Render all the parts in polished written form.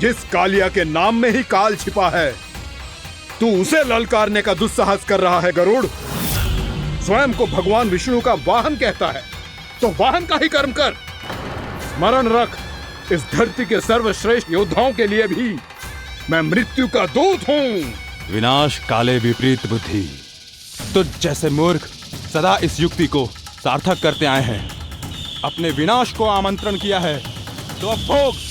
जिस कालिया के नाम में ही काल छिपा है, तू उसे ललकारने का दुस्साहस कर रहा है गरुड़। स्वयं को भगवान विष्णु का वाहन कहता है, तो वाहन का ही कर्म कर। स्मरण रख, इस धरती के सर्वश्रेष्ठ योद्धाओं के लिए भी मैं मृत्यु का दूत हूँ। विनाश काले विपरीत बुद्धि। तुझ जैसे मूर्ख सदा इस युक्ति को सार्थक करते आए हैं। अपने विनाश को आमंत्रण किया है तो अब भोग।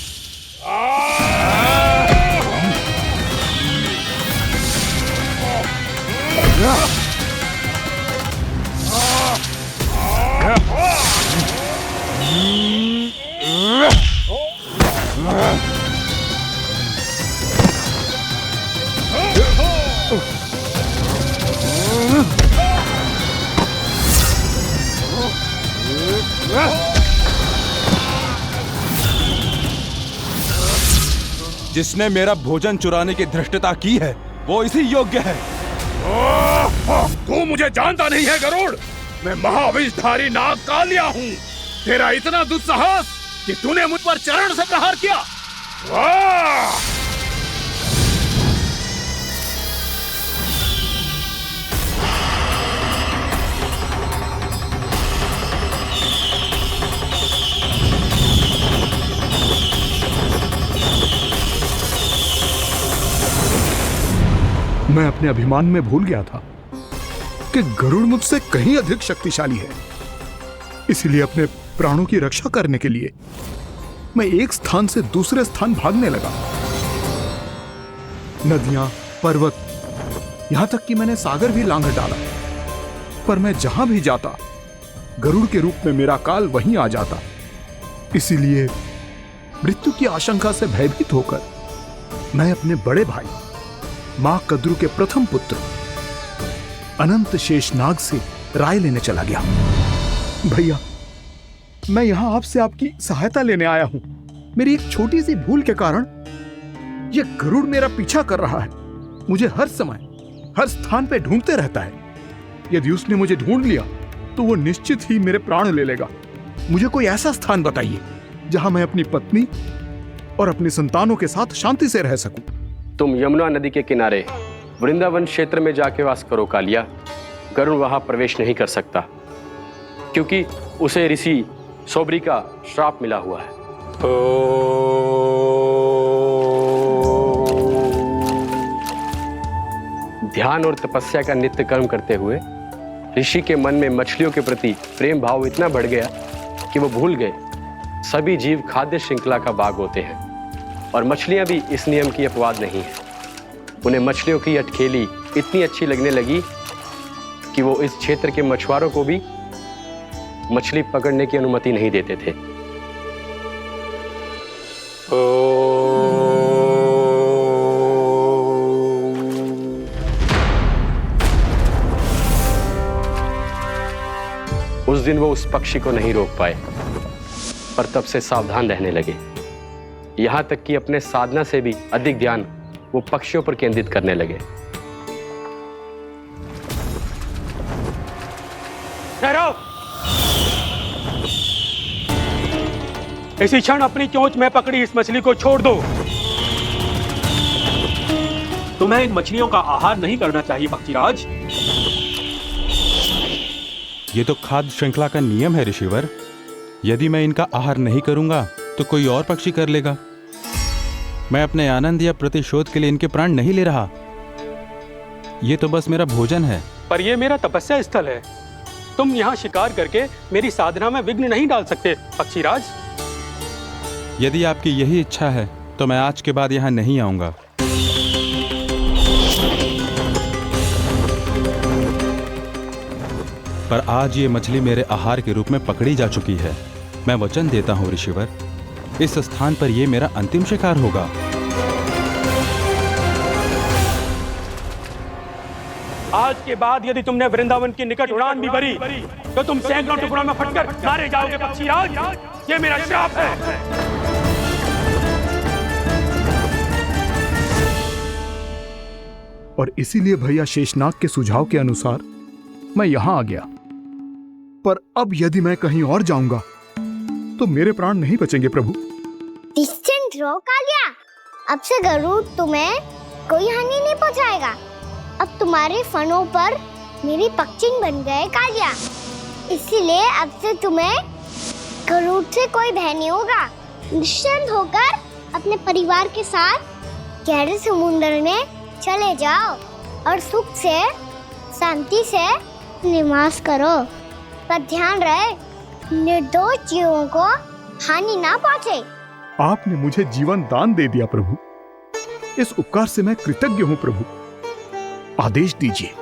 जिसने मेरा भोजन चुराने की धृष्टता की है वो इसी योग्य है। तू मुझे जानता नहीं है गरुड़, मैं महाविषधारी नाग कालिया हूँ। तेरा इतना दुस्साहस कि तूने मुझ पर चरण से प्रहार किया। वाह! मैं अपने अभिमान में भूल गया था कि गरुड़ मुझसे कहीं अधिक शक्तिशाली है। इसलिए अपने प्राणों की रक्षा करने के लिए मैं एक स्थान से दूसरे स्थान भागने लगा। नदियां, पर्वत, यहां तक कि मैंने सागर भी लांघ डाला, पर मैं जहां भी जाता गरुड़ के रूप में मेरा काल वहीं आ जाता। इसीलिए मृत्यु की आशंका से भयभीत होकर मैं अपने बड़े भाई मां कद्रू के प्रथम पुत्र अनंत शेषनाग से राय लेने चला गया। भैया, मैं यहां आपसे आपकी सहायता लेने आया हूं। मेरी एक छोटी सी भूल के कारण यह गरुड़ मेरा पीछा कर रहा है। मुझे हर समय हर स्थान पे ढूंढते रहता है। यदि उसने मुझे ढूंढ लिया तो वो निश्चित ही मेरे प्राण ले लेगा। मुझे कोई ऐसा स्थान बताइए जहां मैं अपनी पत्नी और अपनी संतानों के साथ शांति से रह सकूं। तुम यमुना नदी के किनारे वृंदावन क्षेत्र में जाके वास करो कालिया। गरुड़ वहां प्रवेश नहीं कर सकता क्योंकि उसे ऋषि सोबरी का श्राप मिला हुआ है। ध्यान और तपस्या का नित्य कर्म करते हुए ऋषि के मन में मछलियों के प्रति प्रेम भाव इतना बढ़ गया कि वो भूल गए सभी जीव खाद्य श्रृंखला का भाग होते हैं और मछलियां भी इस नियम की अपवाद नहीं है। उन्हें मछलियों की अटखेली इतनी अच्छी लगने लगी कि वो इस क्षेत्र के मछुआरों को भी मछली पकड़ने की अनुमति नहीं देते थे। उस दिन वो उस पक्षी को नहीं रोक पाए, पर तब से सावधान रहने लगे। यहां तक कि अपने साधना से भी अधिक ध्यान वो पक्षियों पर केंद्रित करने लगे। ठहरो! इसी क्षण अपनी चोंच में पकड़ी इस मछली को छोड़ दो। तुम्हें इन मछलियों का आहार नहीं करना चाहिए पक्षीराज। ये तो खाद्य श्रृंखला का नियम है ऋषिवर। यदि मैं इनका आहार नहीं करूंगा तो कोई और पक्षी कर लेगा। मैं अपने आनंद या प्रतिशोध के लिए इनके प्राण नहीं ले रहा। ये तो बस मेरा भोजन है। पर यह मेरा तपस्या स्थल है। तुम यहाँ शिकार करके मेरी साधना में विघ्न नहीं डाल सकते पक्षीराज। यदि आपकी यही इच्छा है तो मैं आज के बाद यहाँ नहीं आऊंगा। पर आज ये मछली मेरे आहार के रूप में पकड़ी जा चुकी है। मैं वचन देता हूँ ऋषिवर, इस स्थान पर यह मेरा अंतिम शिकार होगा। आज के बाद यदि तुमने वृंदावन की निकट उड़ान भी भरी तो तुम सैकड़ों टुकड़ों में फटकर मारे जाओगे पक्षीराज। ये मेरा श्राप है। और इसीलिए भैया शेषनाग के सुझाव के अनुसार मैं यहां आ गया। पर अब यदि मैं कहीं और जाऊंगा तो मेरे प्राण नहीं बचेंगे प्रभु। निश्चिंत रहो कालिया, अब से गरुड़ तुम्हें कोई हानि नहीं पहुंचाएगा। अब तुम्हारे फनों पर मेरी पक्षिन बन गए कालिया, इसीलिए अब से तुम्हें गरुड़ से कोई भय नहीं होगा। निश्चिंत होकर अपने परिवार के साथ गहरे समुद्र में चले जाओ और सुख से शांति से निवास करो। पर ध्यान रहे, निर्दोष जीवों को हानि ना पहुंचे। आपने मुझे जीवन दान दे दिया प्रभु, इस उपकार से मैं कृतज्ञ हूँ प्रभु। आदेश दीजिए,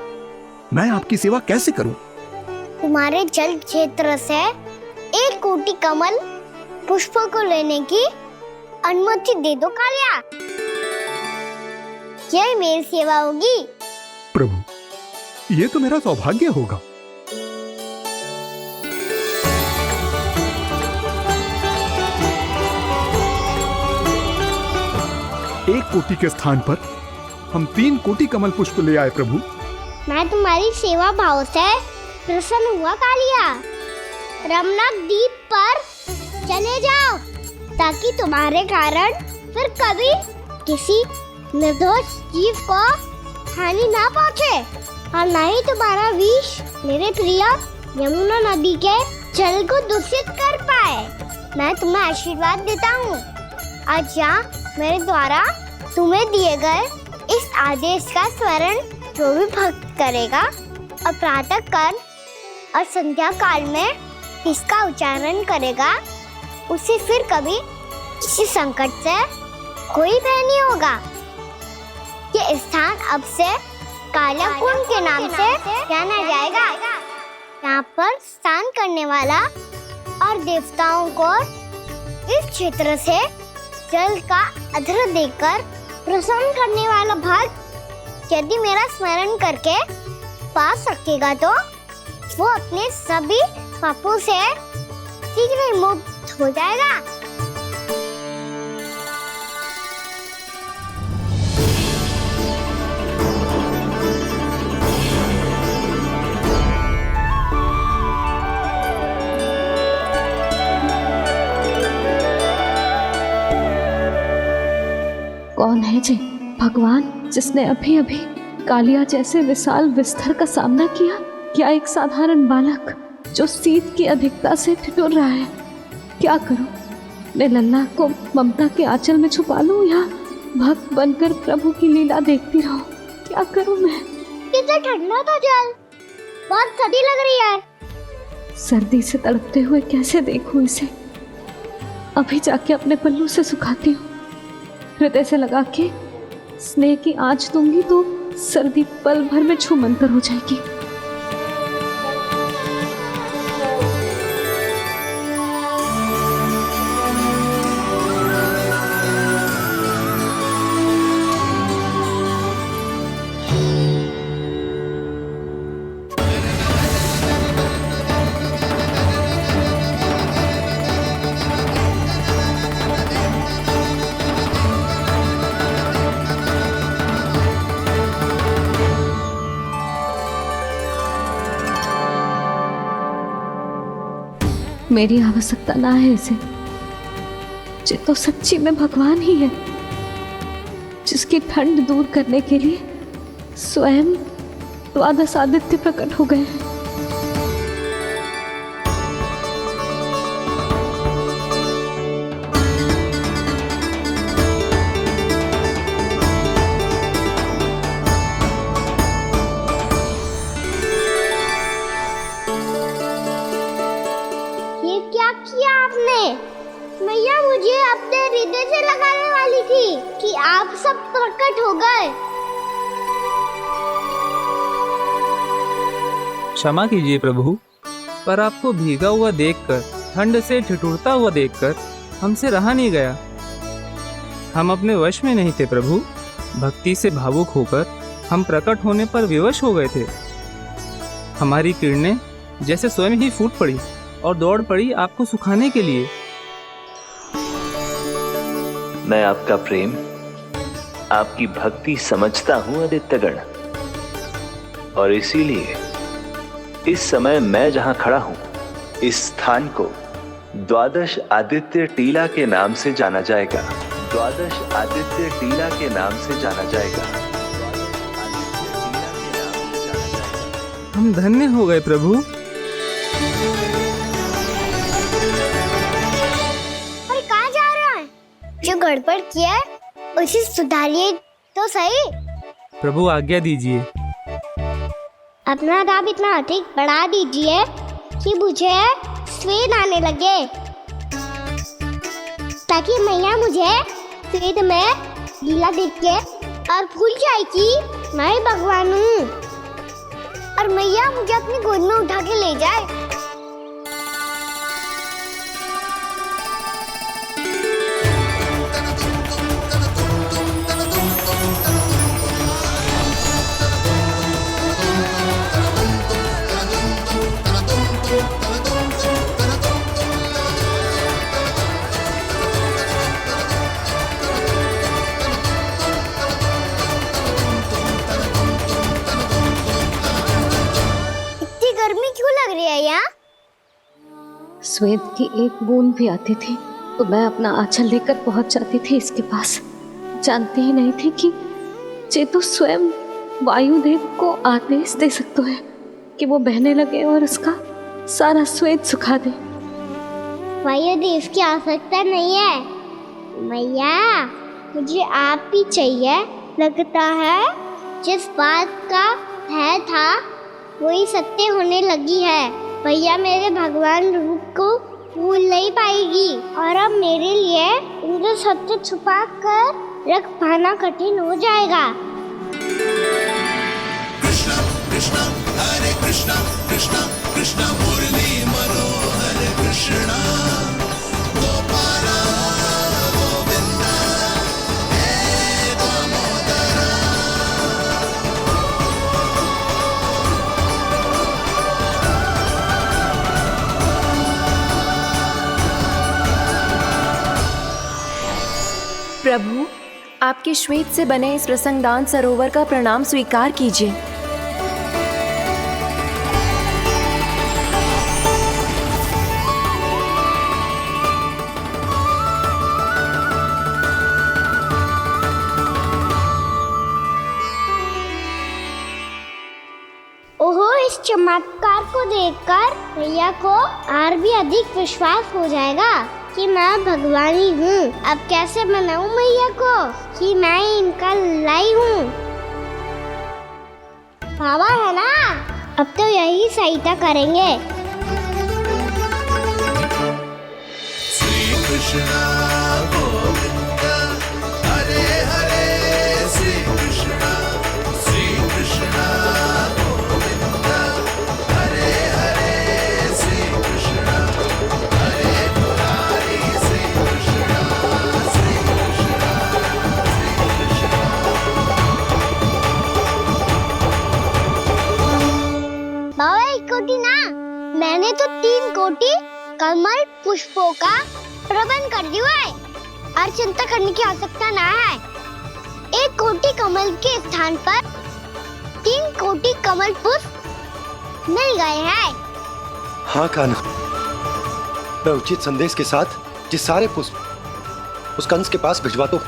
मैं आपकी सेवा कैसे करूं? तुम्हारे जल क्षेत्र से 1 कोटि कमल पुष्पों को लेने की अनुमति दे दो कालिया। यही मेरी सेवा होगी। प्रभु, ये तो मेरा सौभाग्य होगा। एक कोटि के स्थान पर हम 3 कोटि कमल पुष्प ले आए प्रभु। मैं तुम्हारी सेवा भाव से प्रसन्न हुआ कालिया। रमनक द्वीप पर चले जाओ ताकि तुम्हारे कारण फिर कभी किसी निर्दोष जीव को हानि ना पहुंचे और न ही तुम्हारा विष मेरे प्रिय यमुना नदी के जल को दूषित कर पाए। मैं तुम्हें आशीर्वाद देता हूँ। आज यहाँ मेरे द्वारा तुम्हें दिए गए इस आदेश का स्मरण जो भी भक्त करेगा और प्रातः काल और संध्या काल में इसका उच्चारण करेगा, उसे फिर कभी किसी संकट से कोई भय नहीं होगा। ये स्थान अब से काला कुंड के नाम से जाना जाएगा। यहाँ पर स्नान करने वाला और देवताओं को इस क्षेत्र से जल का अर्घ्य देकर प्रसन्न करने वाला भक्त यदि मेरा स्मरण करके पास रखेगा तो वो अपने सभी पापों से शीघ्र ही मुक्त हो जाएगा। कौन है जी भगवान जिसने अभी अभी कालिया जैसे विशाल विस्तर का सामना किया? क्या एक साधारण बालक जो शीत की अधिकता से ठिठुर रहा है? क्या करूं? मैं लल्ला को ममता के आंचल में छुपा लूं या भक्त बनकर प्रभु की लीला देखती रहूं? क्या करूं मैं? कितना ठंडा था जल, बहुत सर्दी लग रही है। सर्दी से तड़पते हुए कैसे देखूं इसे? अभी जाके अपने पल्लू से सुखाती हूँ। हृदय से लगा के स्नेह की आंच दूंगी तो सर्दी पल भर में छूमंतर हो जाएगी। मेरी आवश्यकता ना है इसे। ये तो सच्ची में भगवान ही है जिसकी ठंड दूर करने के लिए स्वयं द्वादश आदित्य प्रकट हो गए हैं। मैया मुझे अपने हृदय से लगाने वाली थी कि आप सब प्रकट हो गए। क्षमा कीजिए प्रभु, पर आपको भीगा हुआ देखकर, ठंड से ठिठुरता हुआ देखकर हमसे रहा नहीं गया। हम अपने वश में नहीं थे प्रभु। भक्ति से भावुक होकर हम प्रकट होने पर विवश हो गए थे। हमारी किरणें जैसे स्वयं ही फूट पड़ी और दौड़ पड़ी आपको सुखाने के लिए। मैं आपका प्रेम, आपकी भक्ति समझता हूं आदित्यगण, और इसीलिए इस समय मैं जहां खड़ा हूं, इस स्थान को द्वादश आदित्य टीला के नाम से जाना जाएगा। द्वादश आदित्य टीला के नाम से जाना जाएगा। हम धन्य हो गए प्रभु। और कहाँ जा रहा है? जो गड़बड़ किया है उसे सुधारिए तो सही। प्रभु आज्ञा दीजिए। अपना दाब इतना अधिक बढ़ा दीजिए कि मुझे स्वेद आने लगे, ताकि मैया मुझे स्वेद में लीला देख के और भूल जाए कि मैं भगवान हूँ, और मैया मुझे अपनी गोद में उठा के ले जाए। श्वेत की एक बूंद भी आती थी तो मैं अपना आंचल लेकर पहुंच जाती थी इसके पास। जानती ही नहीं थी कि चेतु स्वयं वायुदेव को आदेश दे सकते हैं कि वो बहने लगे और उसका सारा श्वेत सुखा दे। वायुदेव की आवश्यकता नहीं है मैया, मुझे आप ही चाहिए। लगता है जिस बात का है था वही सत्य होने लगी है। भैया मेरे भगवान रूप को भूल नहीं पाएगी, और अब मेरे लिए उनके सत्य छुपा कर रख पाना कठिन हो जाएगा। कृष्णा कृष्णा हरे कृष्णा कृष्णा कृष्णा मुरली मनोहर कृष्णा गोपाला गोविंदा हे दामोदरा। प्रभु, आपके श्वेत से बने इस प्रसंगदान सरोवर का प्रणाम स्वीकार कीजिए। ओहो, इस चमत्कार को देखकर भैया को और भी अधिक विश्वास हो जाएगा कि मैं भगवानी हूँ। अब कैसे मनाऊं मैया को कि मैं इनका लाई हूँ। बाबा है ना, अब तो यही सहायता करेंगे। श्री कृष्णा गोविंदा हरे हरे श्री कृष्णा गोविंदा हरे हरे श्री कृष्णा हरे मुरारी श्री कृष्णा श्री कृष्णा श्री कृष्णा। बाबा एक कोटी ना, मैंने तो 3 कोटी कमल पुष्पों का प्रबंध कर दिया है और चिंता करने की आवश्यकता ना है। 1 कोटी कमल के स्थान पर 3 कोटी कमल पुष्प मिल गए हैं। हाँ कान्हा, मैं उचित संदेश के साथ ये सारे पुष्प उस कंस के पास भिजवा दो।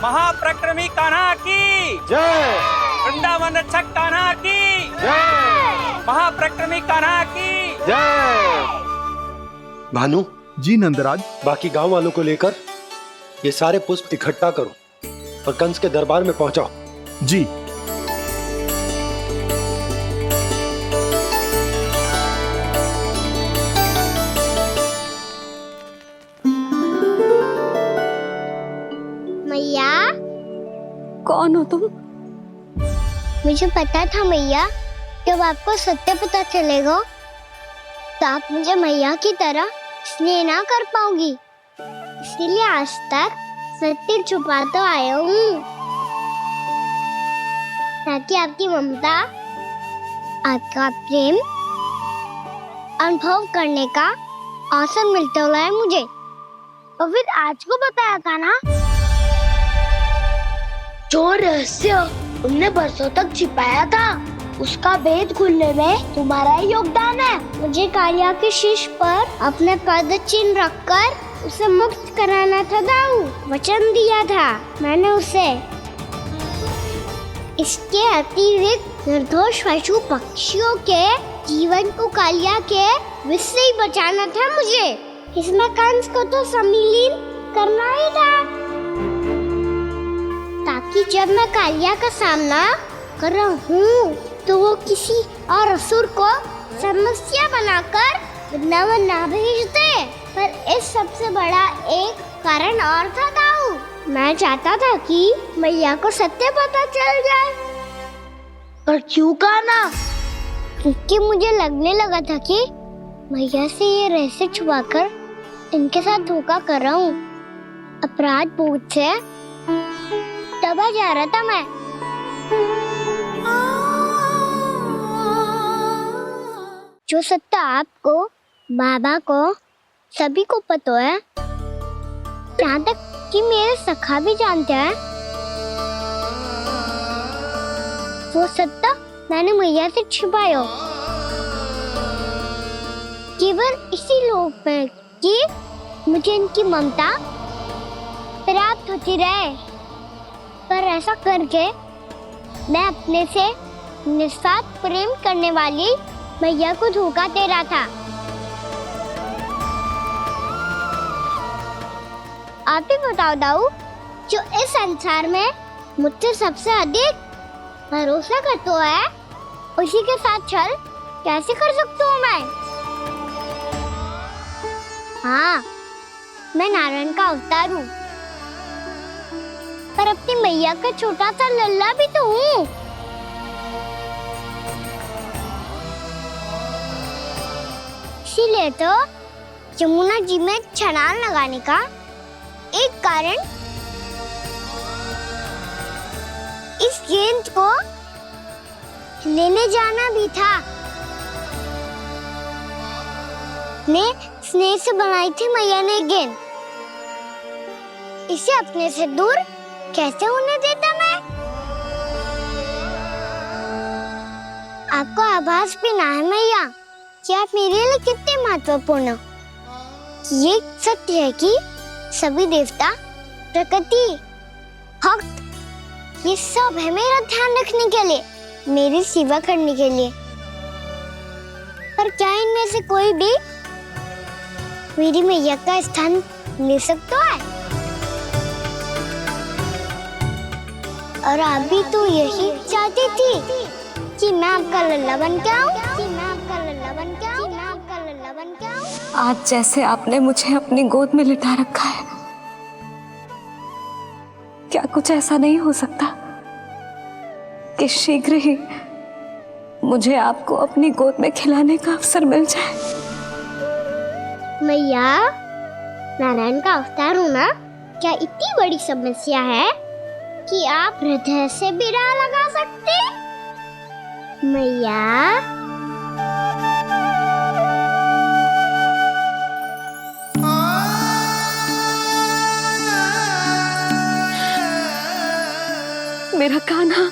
महाप्रक्रमी कान्हा की जय। वृंदावन रक्षक कान्हा की जय। महाप्रक्रमी कान्हा की जय। भानु जी नंदराज। बाकी गांव वालों को लेकर ये सारे पुष्प इकट्ठा करो और कंस के दरबार में पहुंचाओ। जी। मैया, कौन हो तुम? मुझे पता था मैया, जब आपको सत्य पता चलेगा तो आप मुझे मैया की तरह स्नेह ना कर पाओगी, इसीलिए आज तक सत्य छुपाता आया हूँ, ताकि आपकी ममता, आपका प्रेम अनुभव करने का अवसर मिलता है मुझे। और फिर आज को बताया था ना, जो रहस्य तुमने बरसों तक छिपाया था उसका भेद खुलने में तुम्हारा ही योगदान है। मुझे कालिया के शीश पर अपने पद चिन्ह रखकर उसे मुक्त कराना था दाऊ, वचन दिया था मैंने उसे। इसके अतिरिक्त निर्दोष पशु पक्षियों के जीवन को कालिया के विष से ही बचाना था मुझे। इसमें कंस को तो सम्मिलित करना ही था, ताकि जब मैं कालिया का सामना कर रहा हूँ तो वो किसी और असुर को समस्या बनाकर वृंदावन ना भेज दे। पर इस सबसे बड़ा एक कारण और था दाऊ, मैं चाहता था कि मैया को सत्य पता चल जाए। पर क्यों कहा ना? क्योंकि मुझे लगने लगा था कि मैया से ये रहस्य छुपाकर इनके साथ धोखा कर रहा हूँ। अपराध बोझ से दबा जा रहा था मैं। जो सत्य आपको, बाबा को, सभी को पता है, यहाँ तक कि मेरे सखा भी जानते हैं, वो सत्य मैंने मैया से छिपाया केवल इसी लोक में कि मुझे इनकी ममता प्राप्त होती रहे। पर ऐसा करके मैं अपने से निस्वार्थ प्रेम करने वाली मैया को धोखा दे रहा था। आप ही बताओ दाऊ, जो इस संसार में मुझसे सबसे अधिक भरोसा करता है, उसी के साथ छल कैसे कर सकता हूँ मैं? हाँ, मैं नारायण का अवतार हूँ, पर अपनी मैया का छोटा सा लल्ला भी तो हूँ। इसीलिए तो यमुना जी में छलांग लगाने का एक कारण इस गेंद को लेने जाना भी था। ने स्नेह से बनाई थी मैया ने गेंद, इसे अपने से दूर कैसे होने देता मैं? आपको आभास भी ना है मैया कि आप मेरे लिए कितने महत्वपूर्ण हो। ये सत्य है कि सभी देवता, प्रकृति, भक्त, ये सब है मेरा ध्यान रखने के लिए, मेरी सेवा करने के लिए। पर क्या इनमें से कोई भी मेरी मैया का स्थान ले सकता है? और आप भी तो यही चाहती थी कि मैं आपका लल्ला बन के आऊं, कि मैं आपका लल्ला बन के आऊं, कि मैं आपका लल्ला बन के आऊं। आज जैसे आपने मुझे अपनी गोद में लिटा रखा है, क्या कुछ ऐसा नहीं हो सकता कि शीघ्र ही मुझे आपको अपनी गोद में खिलाने का अवसर मिल जाए? मैया, नारायण का अवतार होना क्या इतनी बड़ी समस्या है कि आप हृदय से भी राह लगा सकते? मैया, मेरा कान्हा,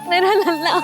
मेरा लल्ला।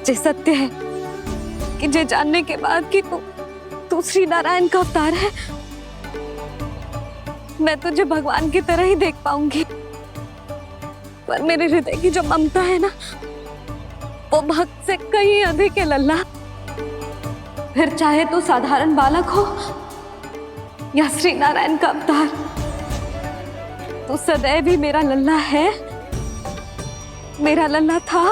ये सत्य है कि ये जानने के बाद कि तू श्री नारायण का अवतार है, मैं तुझे भगवान की तरह ही देख पाऊंगी। पर मेरे हृदय की जो ममता है ना, वो भक्त से कहीं अधिक है लल्ला। फिर चाहे तू साधारण बालक हो या श्री नारायण का अवतार, तू सदैव ही मेरा लल्ला है, मेरा लल्ला था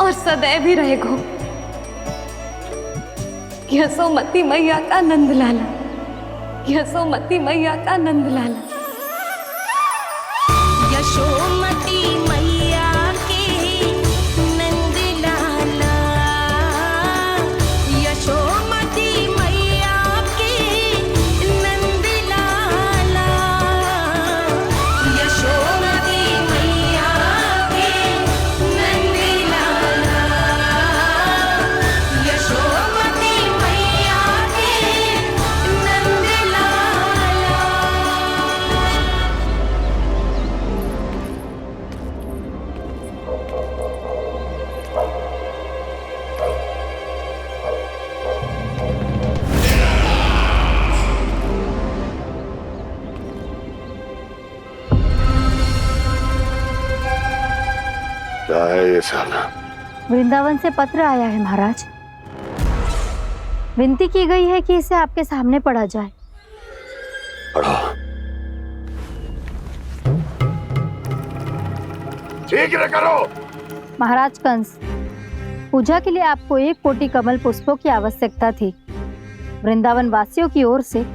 और सदैव ही रहेगा। यशोमती मैया का नंद लाला, यशोमती मैया का नंद लाला। यशोमती मैया के नंद लाला, ये साला। वृंदावन से पत्र आया है महाराज। विनती की गई है कि इसे आपके सामने पढ़ा जाए। पढ़ो। शीघ्र करो। महाराज कंस, पूजा के लिए आपको 1 कोटि कमल पुष्पों की आवश्यकता थी। वृंदावन वासियों की ओर से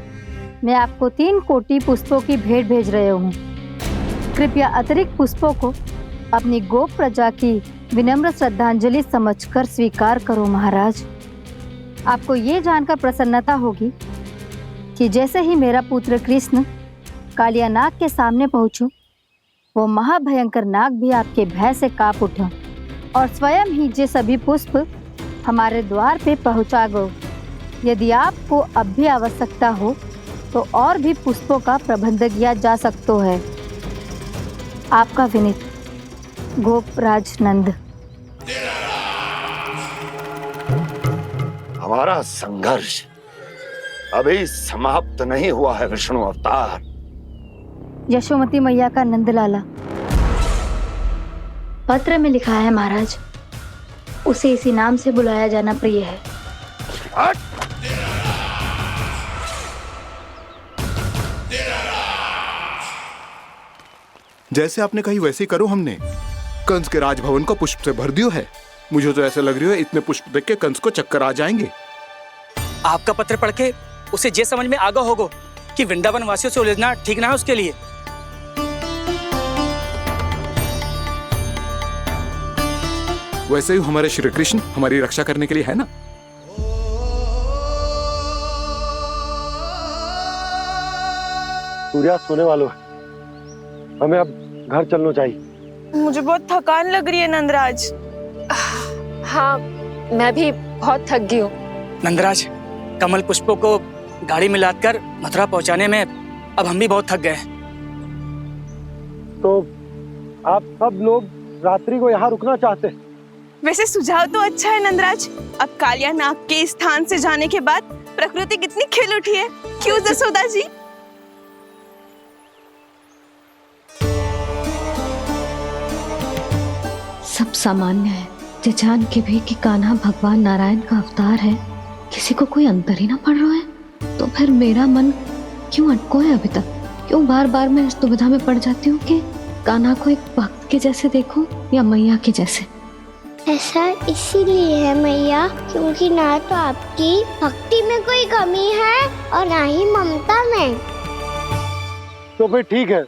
मैं आपको 3 कोटि पुष्पों की भेंट भेज रहे हूँ। कृपया अतिरिक्त पुष्पों को अपनी गोप प्रजा की विनम्र श्रद्धांजलि समझकर स्वीकार करो महाराज। आपको ये जानकर प्रसन्नता होगी कि जैसे ही मेरा पुत्र कृष्ण कालिया नाग के सामने पहुंचो, वो महाभयंकर नाग भी आपके भय से कांप उठा और स्वयं ही ये सभी पुष्प हमारे द्वार पे पहुंचा गो। यदि आपको अब भी आवश्यकता हो तो और भी पुष्पों का प्रबंध किया जा सकता है। आपका विनीत गोपराज नंद। हमारा संघर्ष अभी समाप्त नहीं हुआ है विष्णु अवतार। यशोमती मैया का नंदलाला। पत्र में लिखा है महाराज, उसे इसी नाम से बुलाया जाना प्रिय है। जैसे आपने कही वैसे ही करो। हमने कंस के राजभवन को पुष्प से भर दियो है। मुझे तो ऐसे लग रही है इतने पुष्प देख के कंस को चक्कर आ जाएंगे। आपका पत्र पढ़ के उसे ये समझ में आगा होगा कि वृंदावन वासियों से उलझना ठीक ना है उसके लिए। वैसे ही हमारे श्री कृष्ण हमारी रक्षा करने के लिए है ना। सूर्यास्त होने वाला है, हमें अब घर चलना चाहिए। मुझे बहुत थकान लग रही है नंदराज। हाँ, मैं भी बहुत थक गई हूँ। नंदराज, कमल पुष्पों को गाड़ी में लादकर मथुरा पहुंचाने में अब हम भी बहुत थक गए। तो आप सब लोग रात्रि को यहाँ रुकना चाहते हैं? वैसे सुझाव तो अच्छा है नंदराज। अब कालिया नाग के स्थान से जाने के बाद प्रकृति कितनी खिल उठी है, क्यों जसोदा जी? सब सामान्य है, ये जान के भी कि कान्हा भगवान नारायण का अवतार है, किसी को कोई अंतर ही ना पड़ रहा है। तो फिर मेरा मन क्यों अटको है अभी तक? क्यों बार बार मैं इस दुविधा में पड़ जाती हूँ कि कान्हा को एक भक्त के जैसे देखूं या मैया के जैसे? ऐसा इसीलिए है मैया क्योंकि ना तो आपकी भक्ति में कोई कमी है और ना ही ममता में। तो फिर ठीक है,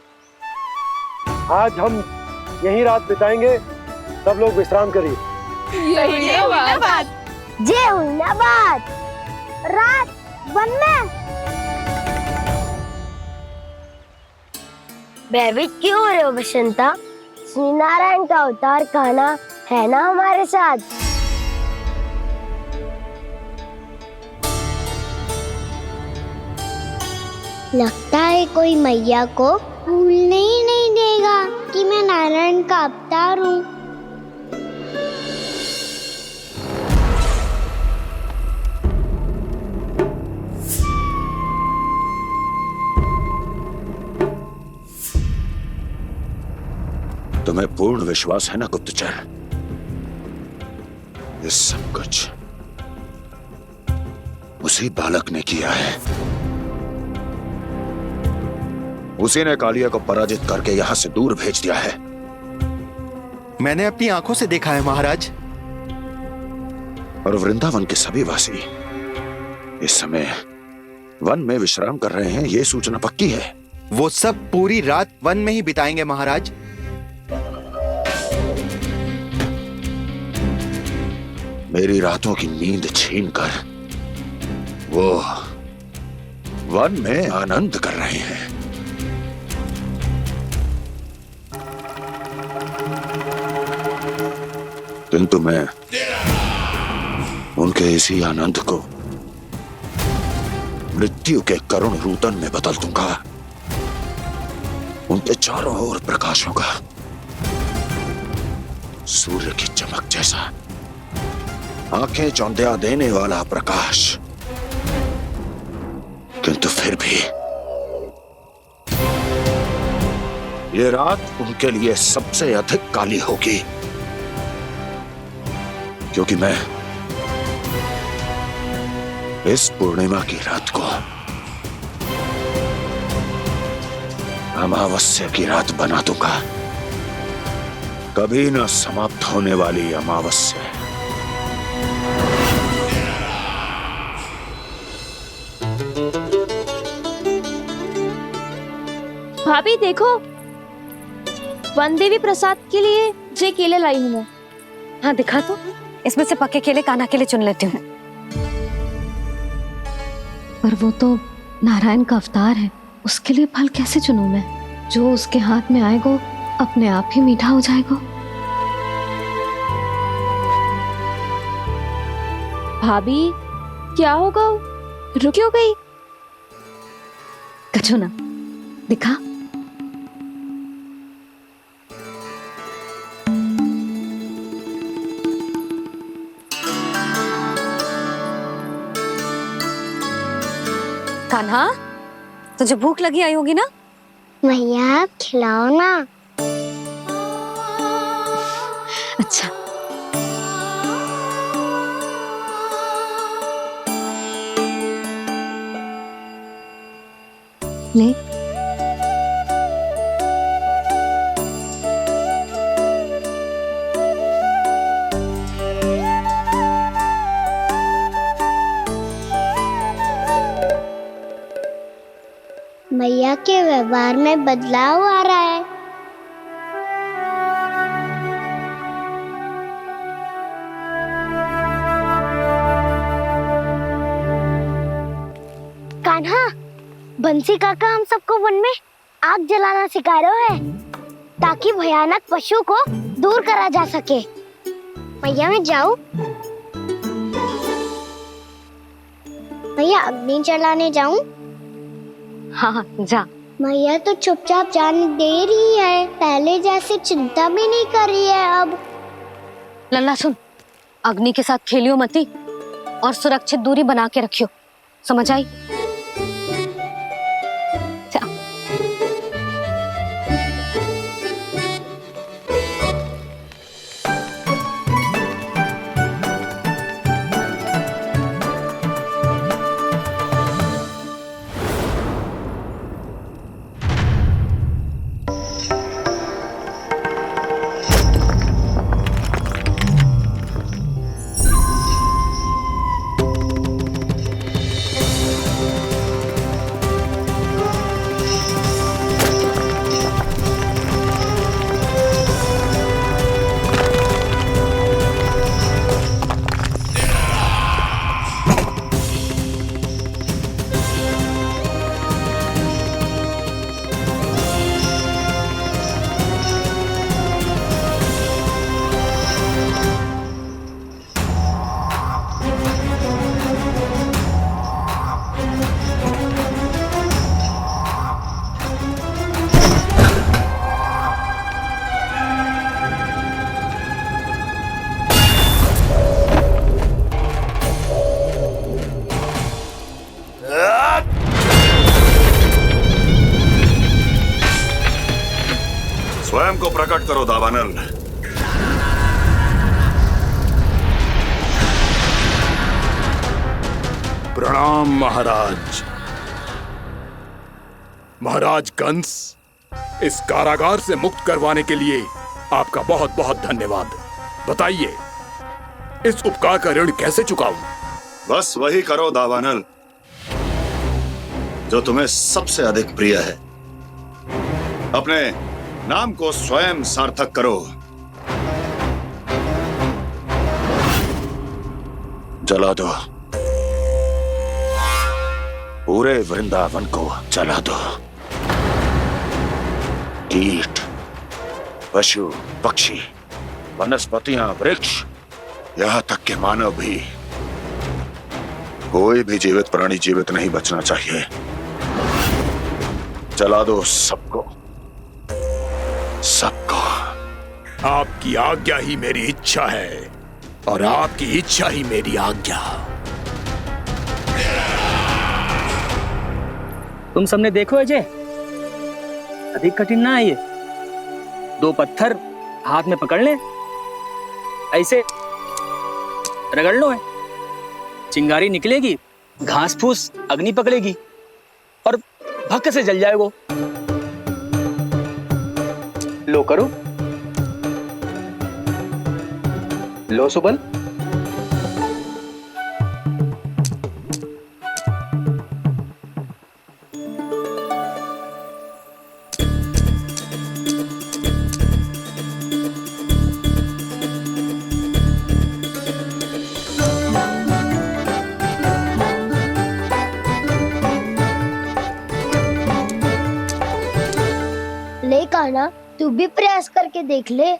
आज हम यहीं रात बिताएंगे। सब लोग विश्राम करिए। जय हुई ना बात। रात वन में भयभीत क्यों हो रहे हो बसंता? श्री नारायण का अवतार कान्हा है ना हमारे साथ। लगता है कोई मैया को भूलने ही नहीं देगा कि मैं नारायण का अवतार हूँ। तुम्हें पूर्ण विश्वास है ना गुप्तचर? ये सब कुछ उसी बालक ने किया है। उसी ने कालिया को पराजित करके यहां से दूर भेज दिया है। मैंने अपनी आंखों से देखा है महाराज। और वृंदावन के सभी वासी इस समय वन में विश्राम कर रहे हैं, ये सूचना पक्की है। वो सब पूरी रात वन में ही बिताएंगे महाराज। मेरी रातों की नींद छीनकर वो वन में आनंद कर रहे हैं। किंतु मैं उनके इसी आनंद को मृत्यु के करुण रूदन में बदल दूंगा। उनके चारों ओर प्रकाश होगा, सूर्य की चमक जैसा, आंखें चौंधिया देने वाला प्रकाश। किंतु फिर भी ये रात उनके लिए सबसे अधिक काली होगी। क्योंकि मैं इस पूर्णिमा की रात को अमावस्या की रात बना दूंगा, कभी न समाप्त होने वाली अमावस्या। भाभी देखो, वन देवी प्रसाद के लिए जे केले लाई हूँ मैं। हाँ दिखा तो, इसमें से पक्के केले कान्हा के लिए चुन लेती हूँ। पर वो तो नारायण का अवतार है, उसके लिए फल कैसे चुनूं मैं? जो उसके हाथ में आएगा अपने आप ही मीठा हो जाएगा। भाभी क्या होगा? रुक क्यों गई? कछू ना, दिखा। कान्हा, तुझे भूख लगी आई होगी ना? भैया आप खिलाओ ना। अच्छा। ले। भैया के व्यवहार में बदलाव आ रहा है। कान्हा, बंसी काका हम सबको वन में आग जलाना सिखा रहे हैं ताकि भयानक पशु को दूर करा जा सके। भैया मैं जाऊं? भैया अग्नि जलाने जाऊं? हाँ जा। भैया तो चुपचाप जाने दे रही है, पहले जैसे चिंता भी नहीं कर रही है अब। लल्ला सुन, अग्नि के साथ खेलियो मती और सुरक्षित दूरी बना के रखियो, समझ आई? स्वयं को प्रकट करो दावानल। प्रणाम महाराज। महाराज कंस, इस कारागार से मुक्त करवाने के लिए आपका बहुत बहुत धन्यवाद। बताइए, इस उपकार का ऋण कैसे चुकाऊं? बस वही करो दावानल जो तुम्हें सबसे अधिक प्रिय है। अपने नाम को स्वयं सार्थक करो। जला दो, पूरे वृंदावन को जला दो। कीट, पशु, पक्षी, वनस्पतियां, वृक्ष, यहां तक कि मानव भी, कोई भी जीवित प्राणी जीवित नहीं बचना चाहिए। जला दो सबको, सबको। आपकी आज्ञा ही मेरी इच्छा है और आपकी इच्छा ही मेरी आज्ञा। तुम सबने देखो अजय, अधिक कठिन ना है ये। 2 पत्थर हाथ में पकड़ ले, ऐसे रगड़ लो है। चिंगारी निकलेगी, घास फूस अग्नि पकड़ेगी और भक्क से जल जाएगो। लो करो, लो सुबल। ले कान्हा, तू भी प्रयास करके देख ले।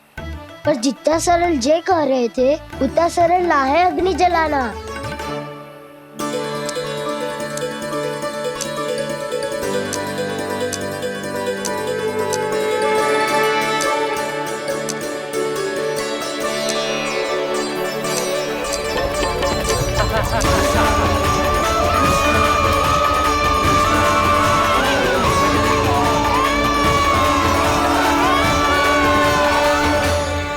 पर जितना सरल जय कह रहे थे उतना सरल ना है अग्नि जलाना।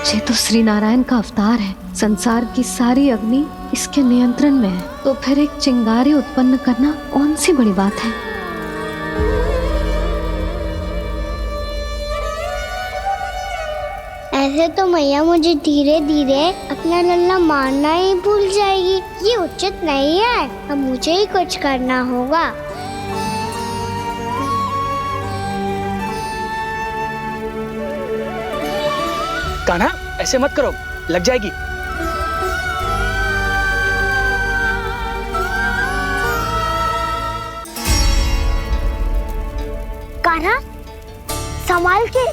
ये तो श्री नारायण का अवतार है। संसार की सारी अग्नि इसके नियंत्रण में है, तो फिर एक चिंगारी उत्पन्न करना कौन सी बड़ी बात है। ऐसे तो मैया मुझे धीरे धीरे अपना लल्ला मारना ही भूल जाएगी। ये उचित नहीं है, अब मुझे ही कुछ करना होगा। कान्हा, ऐसे मत करो, लग जाएगी। कान्हा, संभाल के,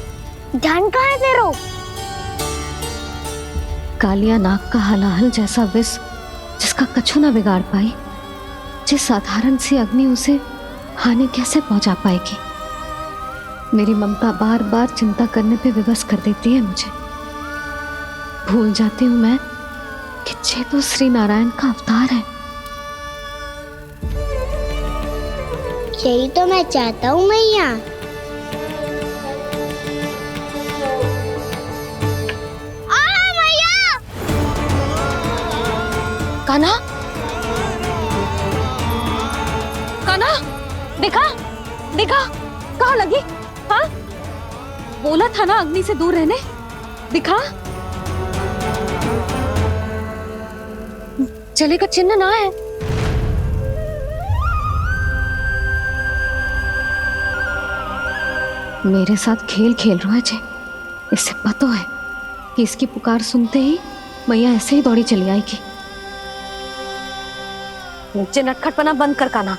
ध्यान कहाँ है तेरो? कालिया नाग का हलाहल जैसा विष जिसका कछु ना बिगाड़ पाई, जिस साधारण सी अग्नि उसे हानि कैसे पहुंचा पाएगी। मेरी ममता बार बार चिंता करने पे विवश कर देती है मुझे। भूल जाती हूँ मैं कि ये तो श्री नारायण का अवतार है। यही तो मैं चाहता हूँ मैया। कान्हा, कान्हा, देखा देखा, कहाँ लगी? हाँ, बोला था ना अग्नि से दूर रहने। दिखा, जले का चिन्ह ना है। मेरे साथ खेल खेल रहा है जे। इससे पता है कि इसकी पुकार सुनते ही मैया ऐसे ही दौड़ी चली आएगी। मुझे नटखटपना बंद कर कान्हा।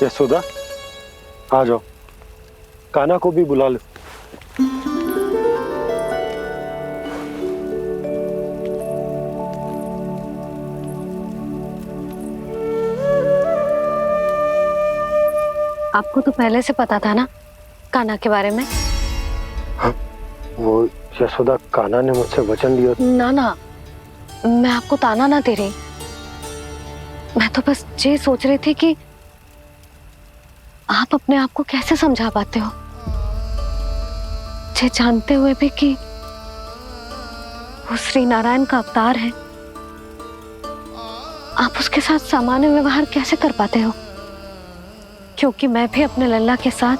यशोदा, आ जाओ, कान्हा को भी बुला लो। आपको तो पहले से पता था ना कान्हा के बारे में? हाँ, वो यशोदा, कान्हा ने मुझसे वचन दिया। ना ना, मैं आपको ताना ना दे रही। मैं तो बस ये सोच रही थी कि आप अपने आप को कैसे समझा पाते हो, ये जानते हुए भी कि वो श्री नारायण का अवतार है। आप उसके साथ सामान्य व्यवहार कैसे कर पाते हो? क्योंकि मैं भी अपने लल्ला के साथ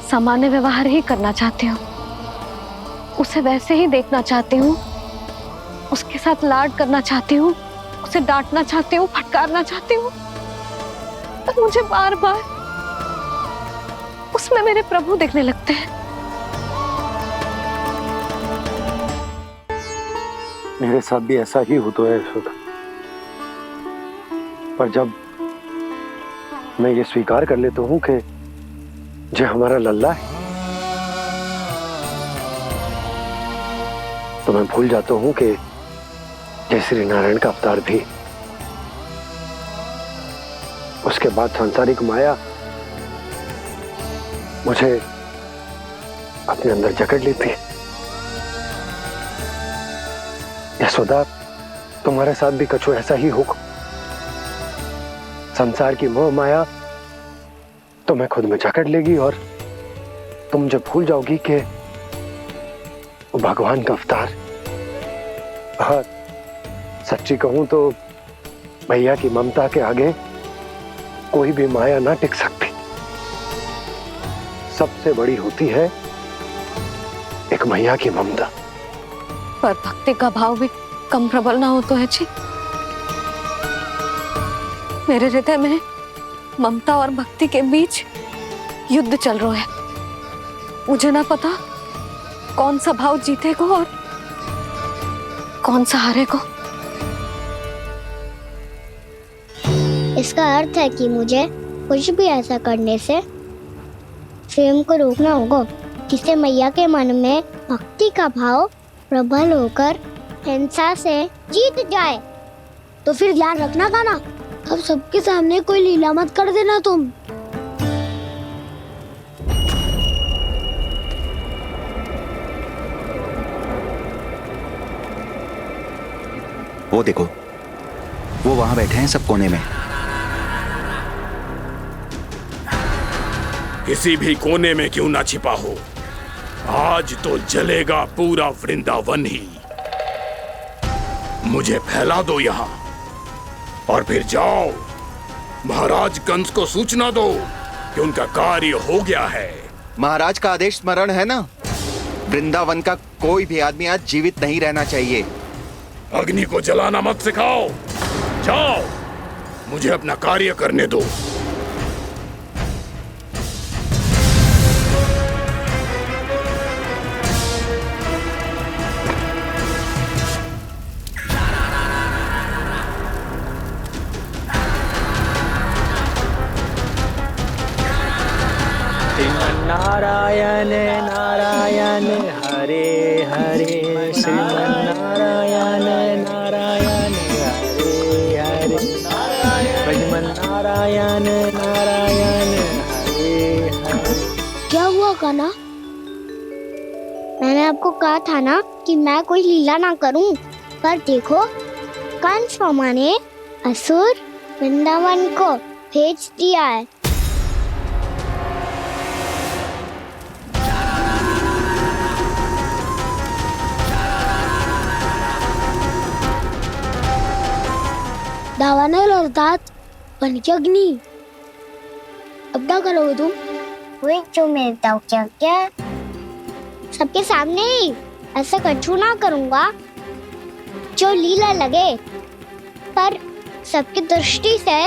सामान्य व्यवहार ही करना चाहती हूँ। उसे वैसे ही देखना चाहती हूँ, उसके साथ लाड करना चाहती हूँ, उसे डांटना चाहती हूँ, फटकारना चाहती हूँ। पर मुझे बार बार उसमें मेरे प्रभु दिखने लगते हैं। मेरे साथ भी ऐसा ही होता है यशोदा। पर जब मैं ये स्वीकार कर लेता हूँ कि जो हमारा लल्ला है, तो मैं भूल जाता हूँ कि जय श्री नारायण का अवतार भी। उसके बाद सांसारिक माया मुझे अपने अंदर जकड़ लेती है। यशोदा, तुम्हारे साथ भी कछु ऐसा ही होगा। संसार की मोह माया तुम्हें खुद में जकड़ लेगी और तुम जब भूल जाओगी कि वो भगवान का अवतार। हाँ, सच्ची कहूं तो भैया की ममता के आगे कोई भी माया ना टिक सकती। सबसे बड़ी होती है एक मैया की ममता। पर भक्ति का भाव भी कम प्रबल ना हो तो है जी। मेरे हृदय में ममता और भक्ति के बीच युद्ध चल रहा है। मुझे ना पता कौन सा भाव जीतेगा और कौन सा हारेगा। इसका अर्थ है कि मुझे कुछ भी ऐसा करने से स्वयं को रोकना होगा जिससे मैया के मन में भक्ति का भाव प्रबल होकर हिंसा से जीत जाए। तो फिर ध्यान रखना था ना, अब सबके सामने कोई लीला मत कर देना तुम। वो देखो, वो वहां बैठे हैं सब कोने में। किसी भी कोने में क्यों ना छिपा हो, आज तो जलेगा पूरा वृंदावन ही। मुझे फैला दो यहाँ और फिर जाओ महाराज कंस को सूचना दो कि उनका कार्य हो गया है। महाराज का आदेश स्मरण है ना, वृंदावन का कोई भी आदमी आज जीवित नहीं रहना चाहिए। अग्नि को जलाना मत सिखाओ, जाओ मुझे अपना कार्य करने दो। नारायण नारायण हरे हरे, श्रीमन्नारायण नारायण हरे हरे, भजमन नारायण नारायण हरे हरे। क्या हुआ कान्हा? मैंने आपको कहा था ना कि मैं कोई लीला ना करूं, पर देखो कंस मामा ने असुर वृंदावन को भेज दिया है। दावानल और दांत बन के अग्नि। अब क्या करोगे तुम? वही जो मैं बताऊं क्या क्या? सबके सामने ही ऐसा कछु ना करूंगा जो लीला लगे, पर सबकी दृष्टि से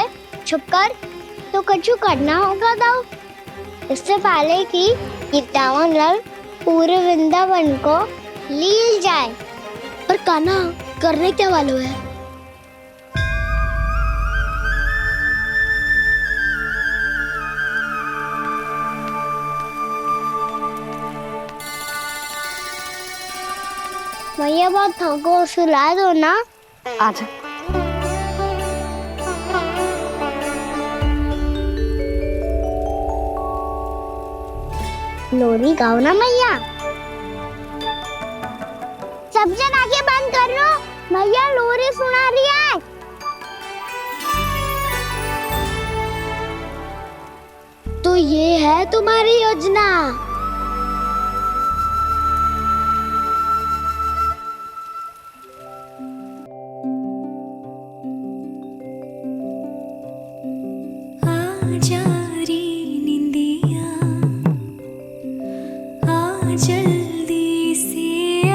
छुपकर तो कछु करना होगा दाऊ। इससे पहले कि ये दावानल पूरे वृंदावन को लील जाए। पर कान्हा करने क्या वालों है? भैया बहुत थको, सुला दो ना। आजा। लोरी गाओ ना मैया। सब जन आंखें बंद कर लो, मैया लोरी सुना रही है। तो ये है तुम्हारी योजना। जल्दी से आ,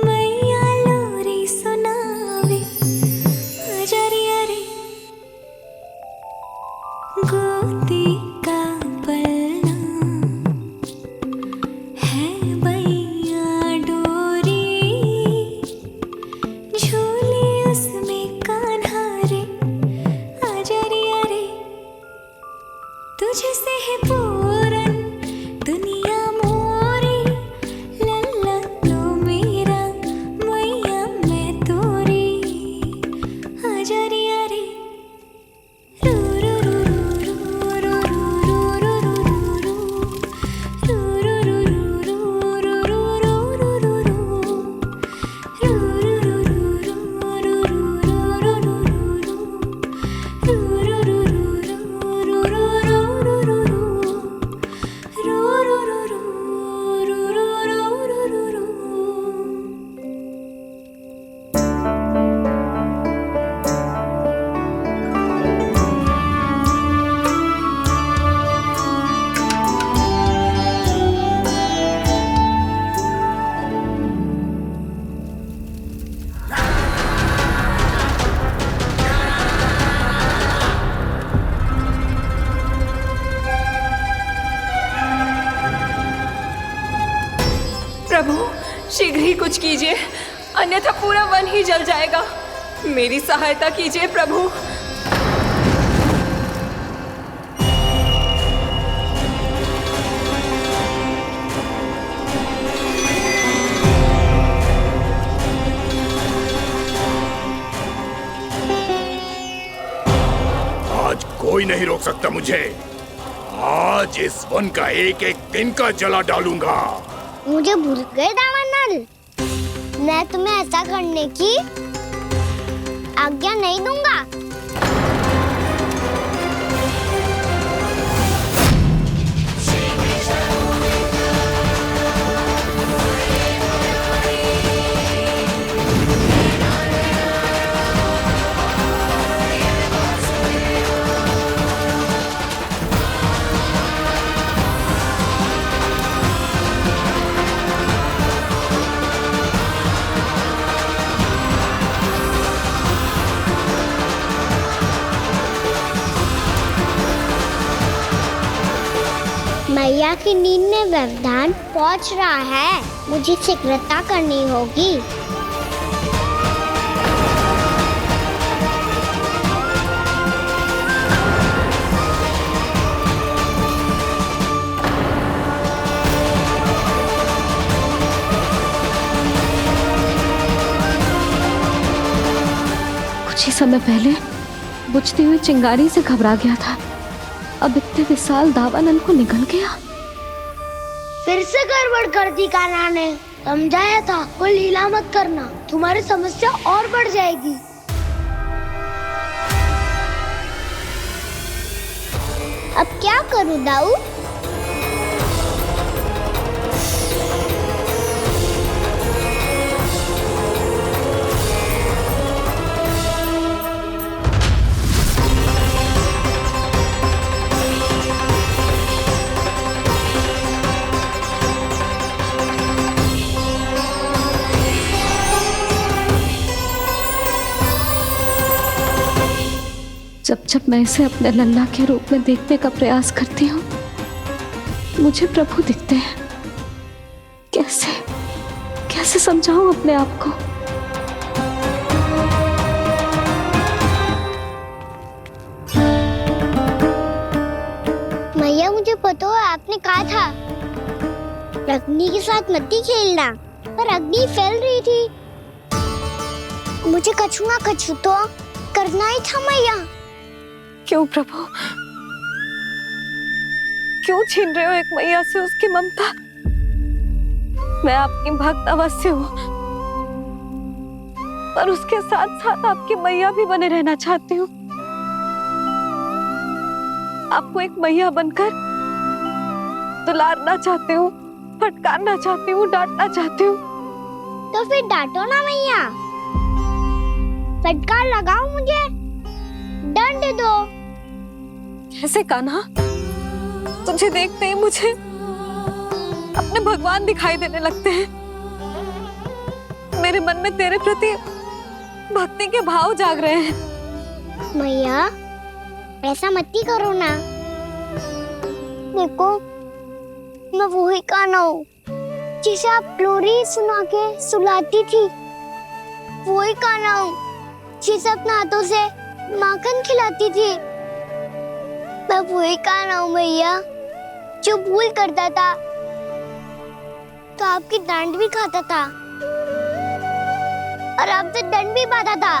मैया लोरी सुनावे, अजरिया रे गोदी का पलना है, मैया डोरी झूले उसमें कान्हा रे, अजरिया रे तुझसे है पूरन दुनिया मोरी, लल्ला तो मेरा मैया मैं तोरी, अजरिया रे रू रू रू रू रू रू रू रू रू रू रू। प्रभु शीघ्र ही कुछ कीजिए, अन्यथा पूरा वन ही जल जाएगा। मेरी सहायता कीजिए प्रभु। आज कोई नहीं रोक सकता मुझे। आज इस वन का एक एक दिन का जला डालूंगा। मुझे भूल गए दावानल, मैं तुम्हें ऐसा करने की आज्ञा नहीं दूंगा। मैया की नींद में व्यवधान पहुंच रहा है, मुझे शीघ्रता करनी होगी। कुछ ही समय पहले बुझती हुई चिंगारी से घबरा गया था, अब इतने विशाल दावानल को निगल गया। फिर से गड़बड़ कर दी कान्हा ने। समझाया था कोई लीला मत करना, तुम्हारी समस्या और बढ़ जाएगी। अब क्या करूं दाऊ? जब जब मैं इसे अपने लल्ला के रूप में देखने का प्रयास करती हूँ, मुझे प्रभु दिखते हैं। कैसे कैसे समझाऊं अपने आप को? मैया मुझे पता है आपने कहा था अग्नि के साथ मत ही खेलना, पर अग्नि फैल रही थी। मुझे कछु ना कछु तो करना ही था मैया। क्यों प्रभु, क्यों छीन रहे हो एक मैया से उसकी ममता? मैं आपकी भक्त अवश्य हूँ, पर उसके साथ साथ आपकी मैया भी बने रहना चाहती हूँ। आपको एक मैया बनकर दुलारना चाहती हूँ, फटकारना चाहती हूँ, डांटना चाहती हूँ। तो फिर डांटो ना मैया, फटकार लगाओ, मुझे दंड दो। कैसे कान्हा? तुझे देखते ही मुझे अपने भगवान दिखाई देने लगते हैं। मेरे मन में तेरे प्रति भक्ति के भाव जाग रहे हैं। मैया ऐसा मत ही करो ना। देखो मैं वही कान्हा हूँ जिसे आप लोरी सुना के सुलाती थी। वही कान्हा हूँ जिसे अपने हाथों से माखन खिलाती थी। मैं वही कान्हा हूँ मैया जो भूल करता था तो आपकी डांट भी खाता था और आपसे दंड भी पाता था।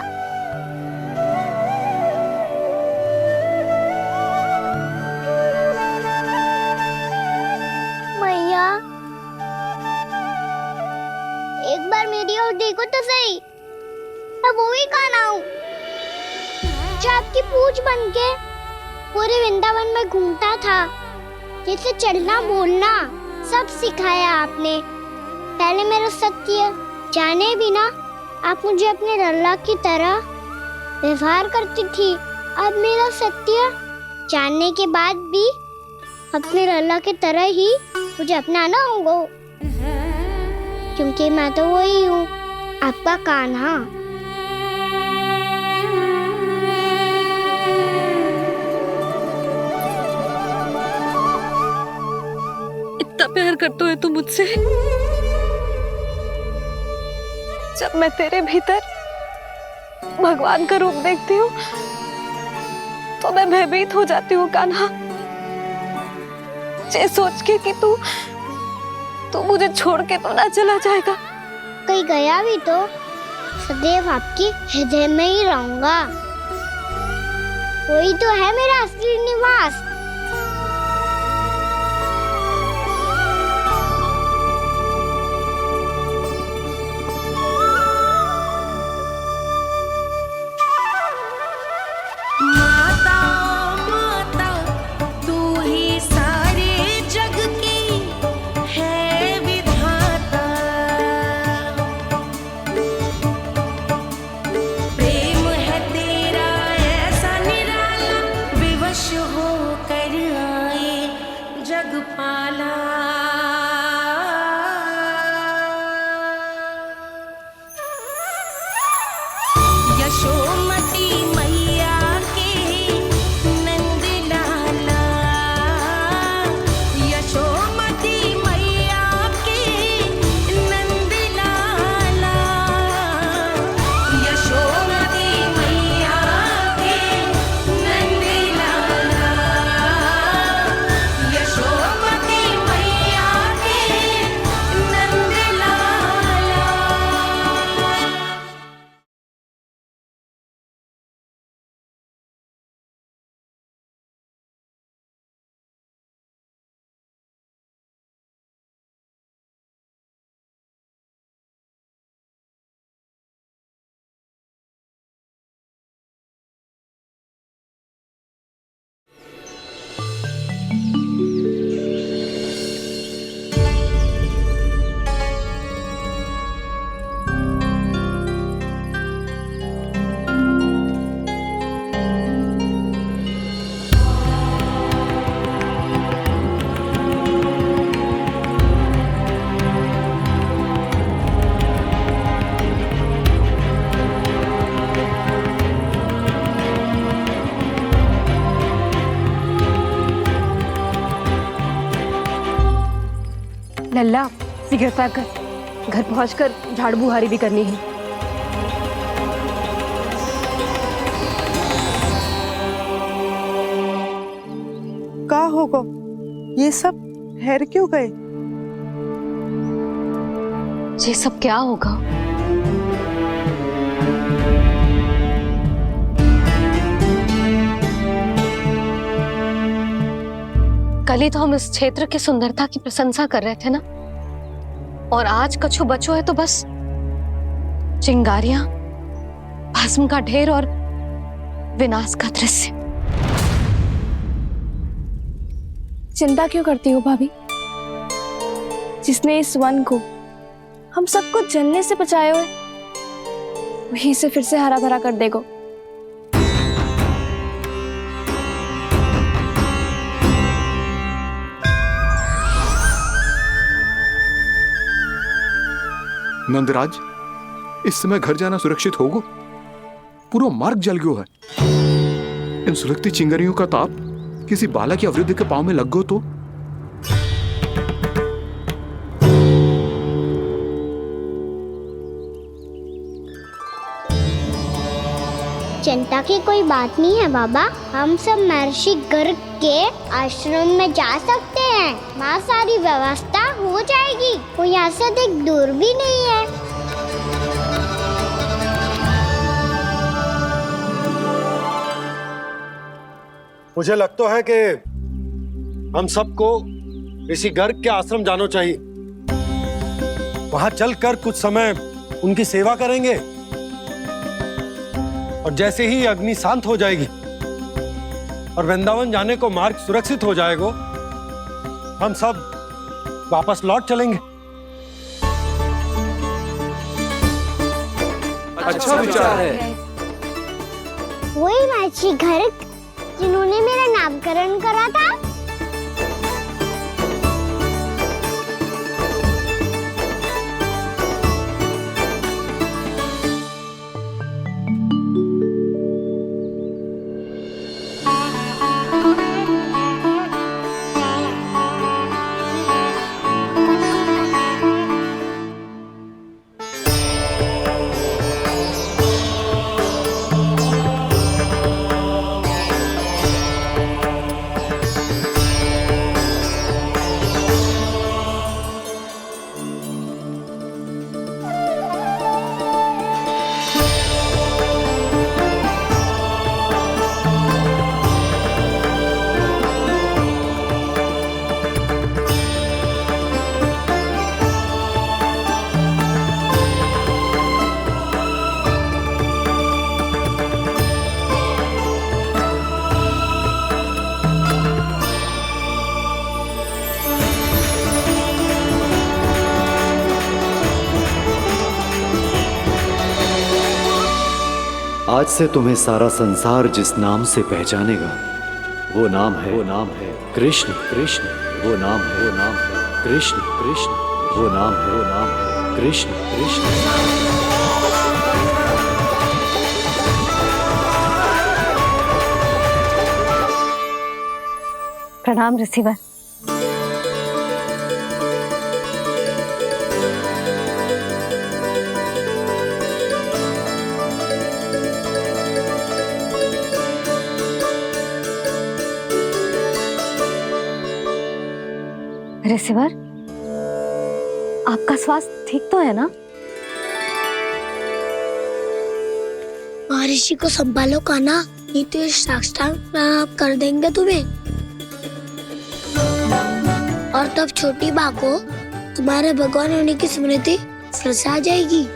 मैया एक बार मेरी ओर देखो तो सही, मैं वही कान्हा हूँ जो आपकी पूछ बनके पूरे वृंदावन में घूमता था। जैसे चलना बोलना सब सिखाया आपने। पहले मेरा सत्य जाने बिना आप मुझे अपने लल्ला की तरह व्यवहार करती थी। अब मेरा सत्य जानने के बाद भी अपने लल्ला की तरह ही मुझे अपनाना होगा, क्योंकि मैं तो वही हूँ, आपका कान्हा। इतना प्यार करते हो तुम मुझसे, जब मैं तेरे भीतर भगवान का रूप देखती हूँ तो मैं भयभीत हो जाती हूँ कान्हा, ये सोच के कि तू मुझे छोड़ के तो ना चला जाएगा। कहीं गया भी तो सदैव आपके हृदय में ही रहूंगा। वही तो है मेरा असली निवास। लल्ला शीघ्रता कर, घर पहुंचकर झाड़ बुहारी भी करनी है। का होगा? ये सब ठहर क्यों गए? ये सब क्या होगा? कल ही तो हम इस क्षेत्र की सुंदरता की प्रशंसा कर रहे थे ना, और आज कछु बचो है तो बस चिंगारियां, भस्म का ढेर और विनाश का दृश्य। चिंता क्यों करती हो भाभी? जिसने इस वन को हम सबको जलने से बचाए हुए, वही इसे फिर से हरा भरा कर देगा। नंदराज, इस समय घर जाना सुरक्षित होगा? पूरा मार्ग जल गयो है। इन सुलगती चिंगारियों का ताप किसी बालक या वृद्ध के पांव में लग गो तो? चिंता की कोई बात नहीं है बाबा, हम सब महर्षि गर्ग के आश्रम में जा सकते हैं। वहाँ सारी व्यवस्था हो जाएगी, वो यहाँ से देख दूर भी नहीं है। मुझे लगता है कि हम सबको ऋषि गर्ग के आश्रम जाना चाहिए। वहां चलकर कुछ समय उनकी सेवा करेंगे, और जैसे ही अग्नि शांत हो जाएगी और वृंदावन जाने को मार्ग सुरक्षित हो जाएगा, हम सब वापस लौट चलेंगे। अच्छा विचार है। वही महर्षि गर्ग जिन्होंने मेरा नामकरण करा था। आज से तुम्हें सारा संसार जिस नाम से पहचानेगा वो नाम है कृष्ण। कृष्ण वो नाम है कृष्ण। कृष्ण वो नाम है कृष्ण। कृष्ण। प्रणाम रिसीवर। रिसीवर, आपका स्वास्थ्य ठीक तो है ना? महर्षि को संभालो कान्हा, नहीं तो ये साष्टांग प्रणाम कर देंगे तुम्हें। और तब छोटी बा को तुम्हारे भगवान होने की स्मृति फिर से आ जाएगी।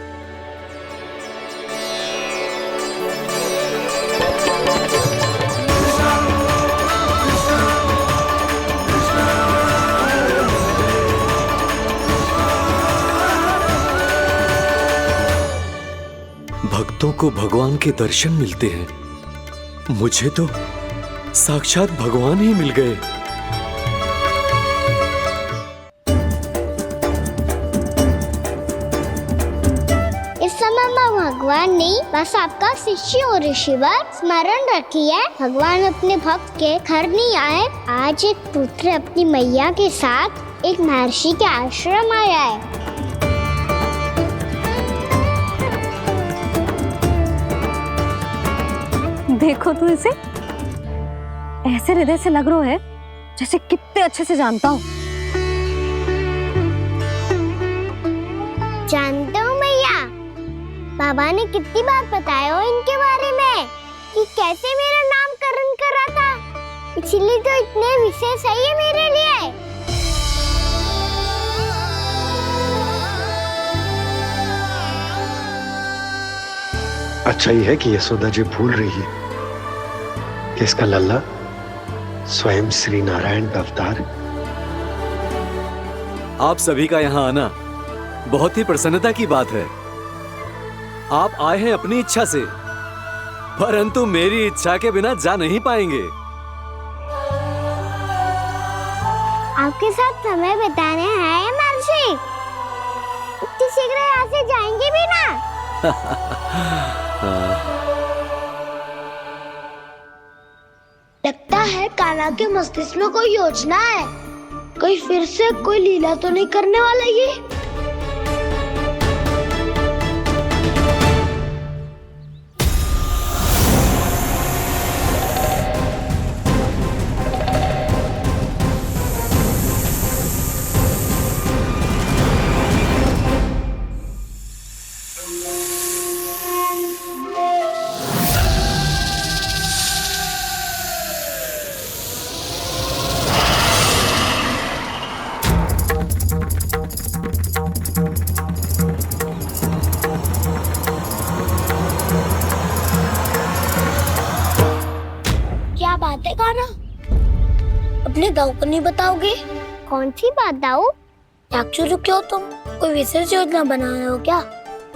भक्तों को भगवान के दर्शन मिलते हैं, मुझे तो साक्षात भगवान ही मिल गए। इस समय मैं भगवान नहीं, बस आपका शिष्य हूँ ऋषिवर। स्मरण रखिए, भगवान अपने भक्त के घर नहीं आए। आज एक पुत्र अपनी मैया के साथ एक महर्षि के आश्रम आया है। देखो तू इसे, ऐसे हृदय से लग रहा है जैसे कितने अच्छे से जानता हूँ। जानते हो मैया, बाबा ने कितनी बार बताया हो इनके बारे में कि कैसे मेरा नामकरण करा था, इसीलिए तो इतने विशेष है ये मेरे लिए। अच्छा ही है कि यशोदा जी भूल रही है कि इसका लल्ला स्वयं श्री नारायण का अवतार। आप सभी का यहाँ आना बहुत ही प्रसन्नता की बात है। आप आए हैं अपनी इच्छा से, परंतु मेरी इच्छा के बिना जा नहीं पाएंगे। आपके साथ समय बिताने आए महर्षि, इतनी शीघ्र यहाँ से जाएंगे भी ना? लगता है कान्हा के मस्तिष्क में कोई योजना है, कोई फिर से कोई लीला तो नहीं करने वाला ये। क्या बात है कान्हा, अपने दाऊ को नहीं बताओगे? कौन सी बात दाऊ? याक्षु क्यों, तुम कोई विशेष योजना बना रहे हो क्या?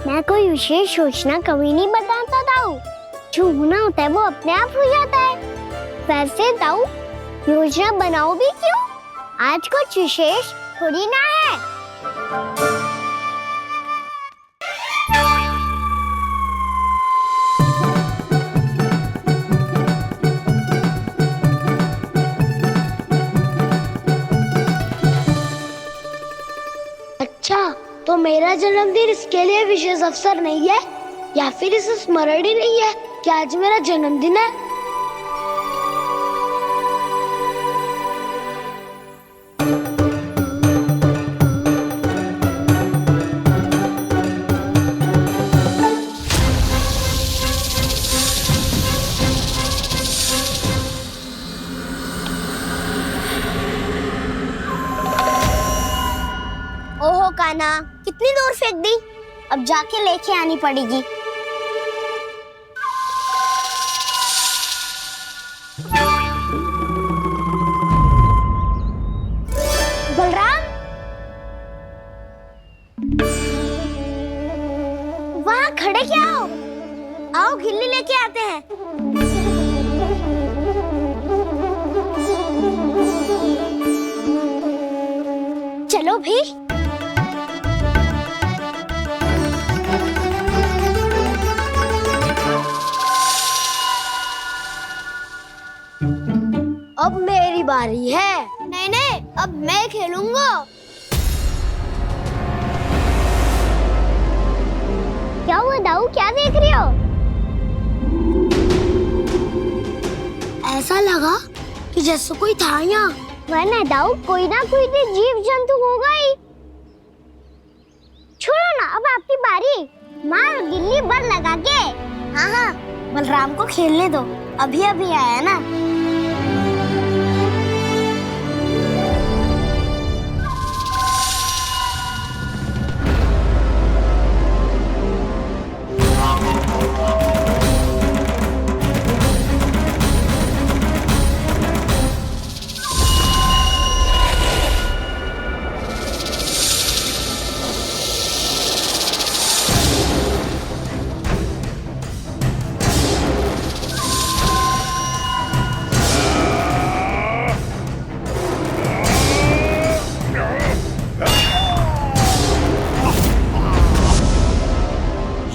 मैं कोई विशेष योजना कभी नहीं बताता दाऊ, जो होना होता है वो अपने आप हो जाता है। वैसे दाऊ, योजना बनाओ भी क्यों? आज कुछ विशेष थोड़ी ना है। अच्छा, तो मेरा जन्मदिन इसके लिए विशेष अवसर नहीं है, या फिर इसे स्मरण ही नहीं है कि आज मेरा जन्मदिन है? ओहो कान्हा, कितनी दूर फेंक दी, अब जाके लेके आनी पड़ेगी। बलराम, वहाँ खड़े क्या हो? जाओ गिल्ली लेके आते हैं। चलो भी। अब मेरी बारी है। नहीं नहीं, अब मैं खेलूंगा। क्या हुआ दाऊ, क्या देख रही हो? ऐसा लगा कि जैसे कोई था यहाँ। वरना दाऊ कोई ना कोई तो जीव जंतु होगा ही। छोड़ो ना, अब आपकी बारी। मार गिल्ली बर लगा के। हाँ हाँ, बलराम को खेलने दो, अभी अभी आया ना।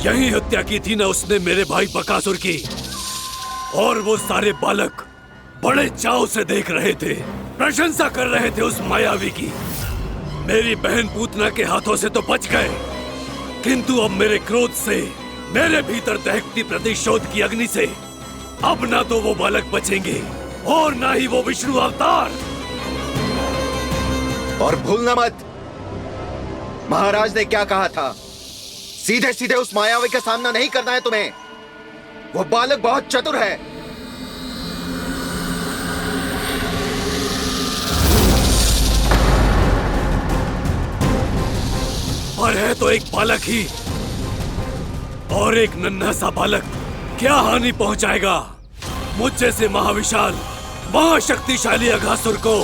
यही हत्या की थी ना उसने मेरे भाई बकासुर की, और वो सारे बालक बड़े चाव से देख रहे थे, प्रशंसा कर रहे थे उस मायावी की। मेरी बहन पूतना के हाथों से तो बच गए, किंतु अब मेरे क्रोध से, मेरे भीतर दहकती प्रतिशोध की अग्नि से अब ना तो वो बालक बचेंगे और ना ही वो विष्णु अवतार। और भूलना मत, महाराज ने क्या कहा था, सीधे सीधे उस मायावी का सामना नहीं करना है तुम्हें। वो बालक बहुत चतुर है। पर है तो एक बालक ही, और एक नन्हा सा बालक क्या हानि पहुंचाएगा मुझ जैसे महाविशाल महाशक्तिशाली अघासुर को।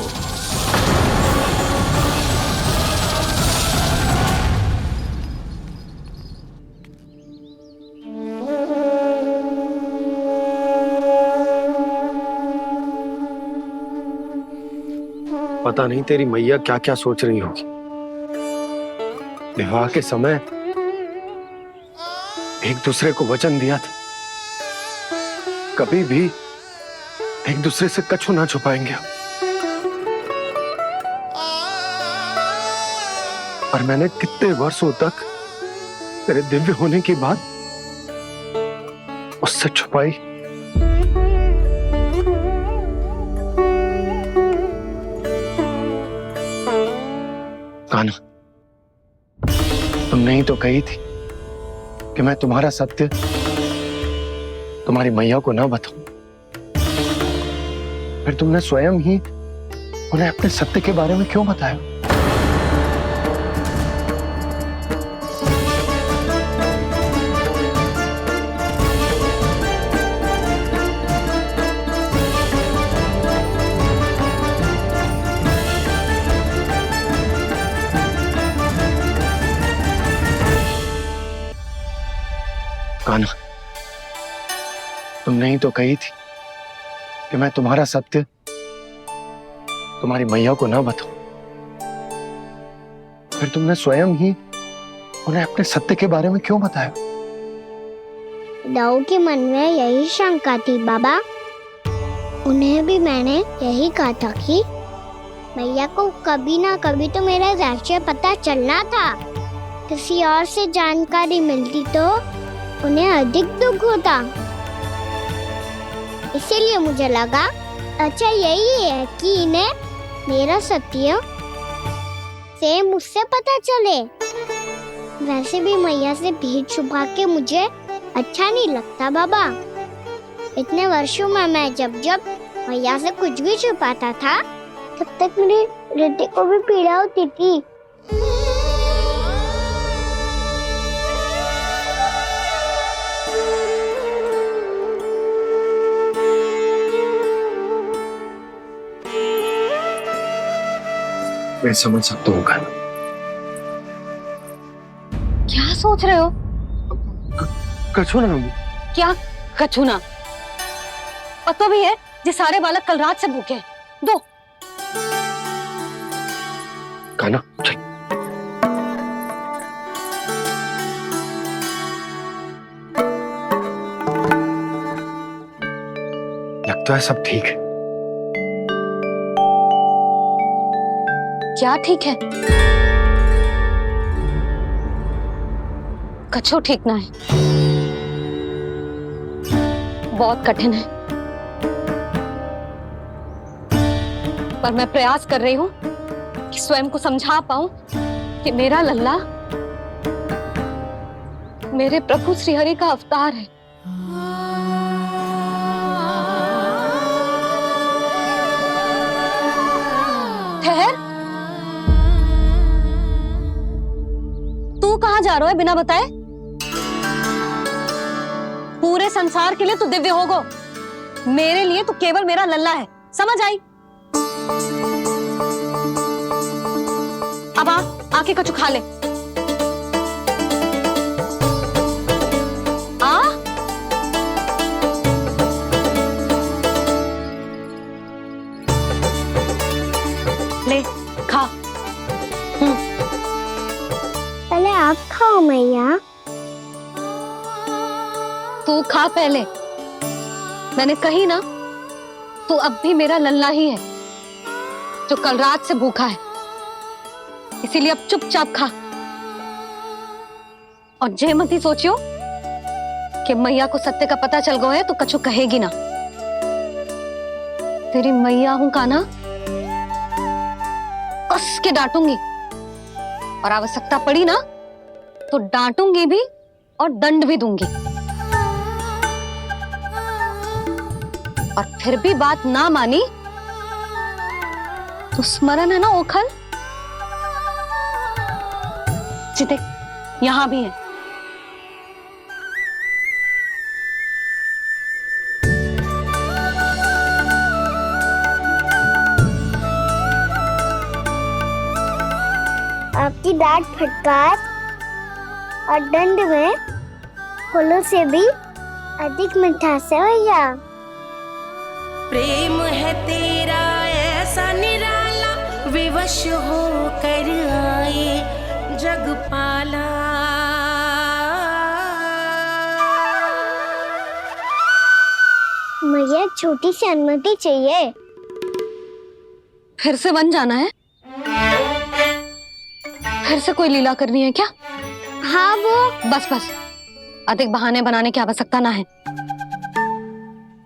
पता नहीं तेरी मैया क्या क्या सोच रही होगी। विवाह के समय एक दूसरे को वचन दिया था, कभी भी एक दूसरे से कछु ना छुपाएंगे। पर मैंने कितने वर्षों तक तेरे दिव्य होने की बात उससे छुपाई। कान्हा, तुमने ही तो कही थी कि मैं तुम्हारा सत्य तुम्हारी मैया को ना बताऊं। फिर तुमने स्वयं ही उन्हें अपने सत्य के बारे में क्यों बताया? कान्हा, तुमने ही तो कही थी कि मैं तुम्हारा सत्य तुम्हारी मैया को ना बताऊं। फिर तुमने स्वयं ही उन्हें अपने सत्य के बारे में क्यों बताया? दाऊ के मन में यही शंका थी बाबा। उन्हें भी मैंने यही कहा था कि मैया को कभी ना कभी तो मेरा रहस्य पता चलना था। किसी और से जानकारी मिलती तो उन्हें अधिक दुख होता। इसीलिए मुझे लगा अच्छा यही है कि इन्हें मेरा सत्य से मुझसे पता चले। वैसे भी मैया से भेद छुपा के मुझे अच्छा नहीं लगता बाबा। इतने वर्षों में मैं जब जब मैया से कुछ भी छुपाता था तब तक मेरी हृदय को भी पीड़ा होती थी। मैं समझ सकता हूँ कान्हा। क्या सोच रहे हो? कछु ना, क्या कछुना? पता भी है ये सारे बालक कल रात से भूखे हैं। दो कान्हा चल। लगता है सब ठीक है। क्या ठीक है? कछु ठीक ना है, बहुत कठिन है, पर मैं प्रयास कर रही हूं कि स्वयं को समझा पाऊं कि मेरा लल्ला मेरे प्रभु श्रीहरि का अवतार है। ठहर, तू कहां जा रहा है बिना बताए? पूरे संसार के लिए तू दिव्य होगो, मेरे लिए तू केवल मेरा लल्ला है, समझ आई? अब आके कछु खा ले। आ ले खा। पहले आप खाओ मैया। तू खा पहले, मैंने कही ना, तू अब भी मेरा लल्ला ही है जो कल रात से भूखा है, इसीलिए अब चुपचाप खा। और जे मत ही सोचियो कि मैया को सत्य का पता चल गया है तो कछु कहेगी ना। तेरी मैया हूं कान्हा, कस के डांटूंगी, और आवश्यकता पड़ी ना तो डांटूंगी भी और दंड भी दूंगी। और फिर भी बात ना मानी तो स्मरण है ना ओखल, देख यहां भी है। आपकी डांट फटकार और दंड में फूलों से भी अधिक मिठास है भैया। प्रेम है तेरा ऐसा निराला, विवश हो कर आए जग पाला। मैया छोटी सी अनुमति चाहिए। फिर से वन जाना है? फिर से कोई लीला करनी है क्या? हाँ वो। बस बस, अधिक बहाने बनाने की आवश्यकता ना है।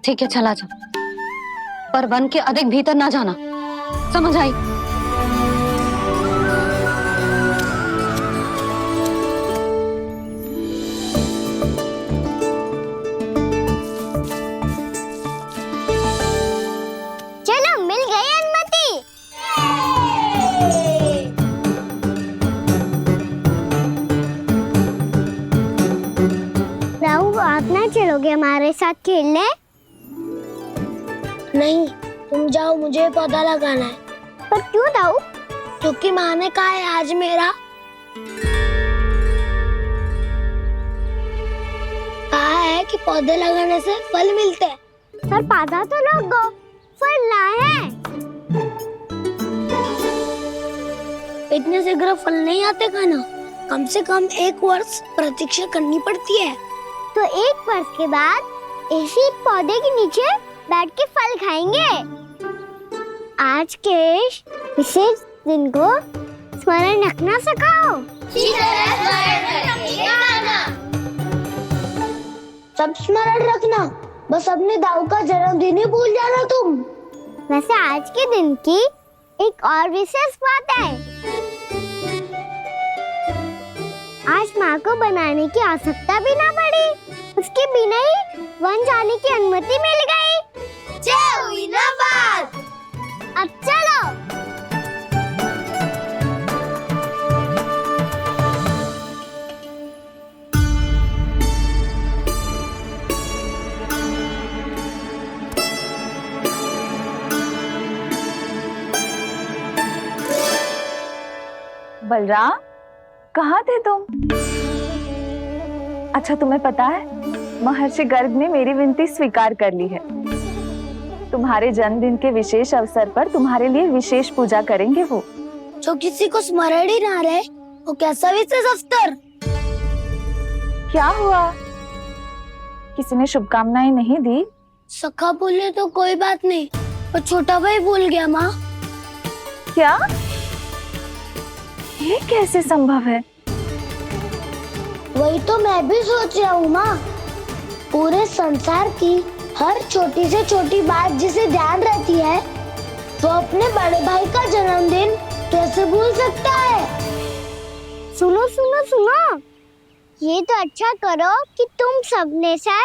ठीक है चला जा, पर वन के अधिक भीतर ना जाना, समझ आई? चलो मिल गई अनुमति। राहु आप ना चलोगे हमारे साथ खेलने? नहीं, तुम जाओ, मुझे पौधा लगाना है। पर क्यों राहु? क्योंकि माँ ने कहा है आज मेरा कहा है कि पौधे लगाने से फल मिलते हैं। पर पौधा तो लगो, फल ना है। इतने शीघ्र फल नहीं आते कान्हा, कम से कम 1 वर्ष प्रतीक्षा करनी पड़ती है। तो 1 वर्ष के बाद इसी पौधे के नीचे बैठ के फल खाएंगे। आज के विशेष दिन को स्मरण रखना सिखाओ। सब स्मरण रखना, बस अपने दाऊ का जन्मदिन ही भूल जाना तुम। वैसे आज के दिन की एक और विशेष बात है। आज माँ को बनाने की आवश्यकता भी ना पड़ी, उसके बिना ही वन जाने की अनुमति मिल गई। जय हुई ना बात। अब चलो। बलराम, कहाँ थे तुम? अच्छा तुम्हें पता है महर्षि गर्ग ने मेरी विनती स्वीकार कर ली है। तुम्हारे जन्मदिन के विशेष अवसर पर तुम्हारे लिए विशेष पूजा करेंगे वो। जो किसी को स्मरण ही ना रहे वो कैसा विशेष अवसर? क्या हुआ, किसी ने शुभकामनाएं नहीं दी? सखा बोले तो कोई बात नहीं, पर छोटा भाई भूल गया माँ। क्या? ये कैसे संभव है? वही तो मैं भी सोच रहा हूँ माँ। पूरे संसार की हर छोटी से छोटी बात जिसे ध्यान रहती है, वो अपने बड़े भाई का जन्मदिन कैसे भूल सकता है? सुनो सुनो सुनो, ये तो अच्छा करो कि तुम सबने से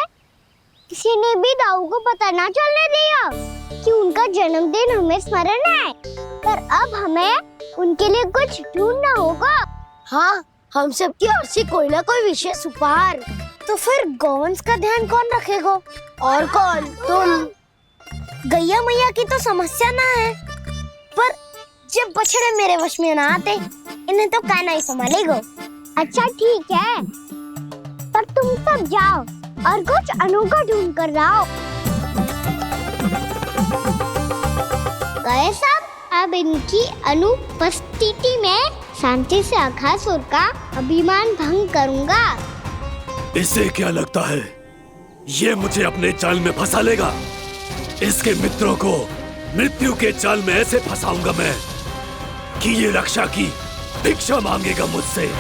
किसी ने भी दाऊ को पता ना चलने दिया कि उनका जन्मदिन हमें स्मरण है। पर अब हमें उनके लिए कुछ ढूंढना होगा। हाँ, हम सबकी ओर से कोई ना कोई विशेष उपहार। तो फिर गौवंश का ध्यान कौन रखेगा? और कौन? तुम। गैया मैया की तो समस्या ना है, पर जब बछड़े मेरे वश में ना आते, इन्हें तो कान्हा ही संभालेगा। अच्छा ठीक है, पर तुम सब जाओ और कुछ अनोखा ढूंढ कर लाओ। गए सब? अब इनकी अनुपस्थिति में शांति से अघासुर का अभिमान भंग करूंगा। इसे क्या लगता है ये मुझे अपने जाल में फंसा लेगा? इसके मित्रों को मृत्यु के जाल में ऐसे फंसाऊंगा मैं कि ये रक्षा की भिक्षा मांगेगा मुझसे।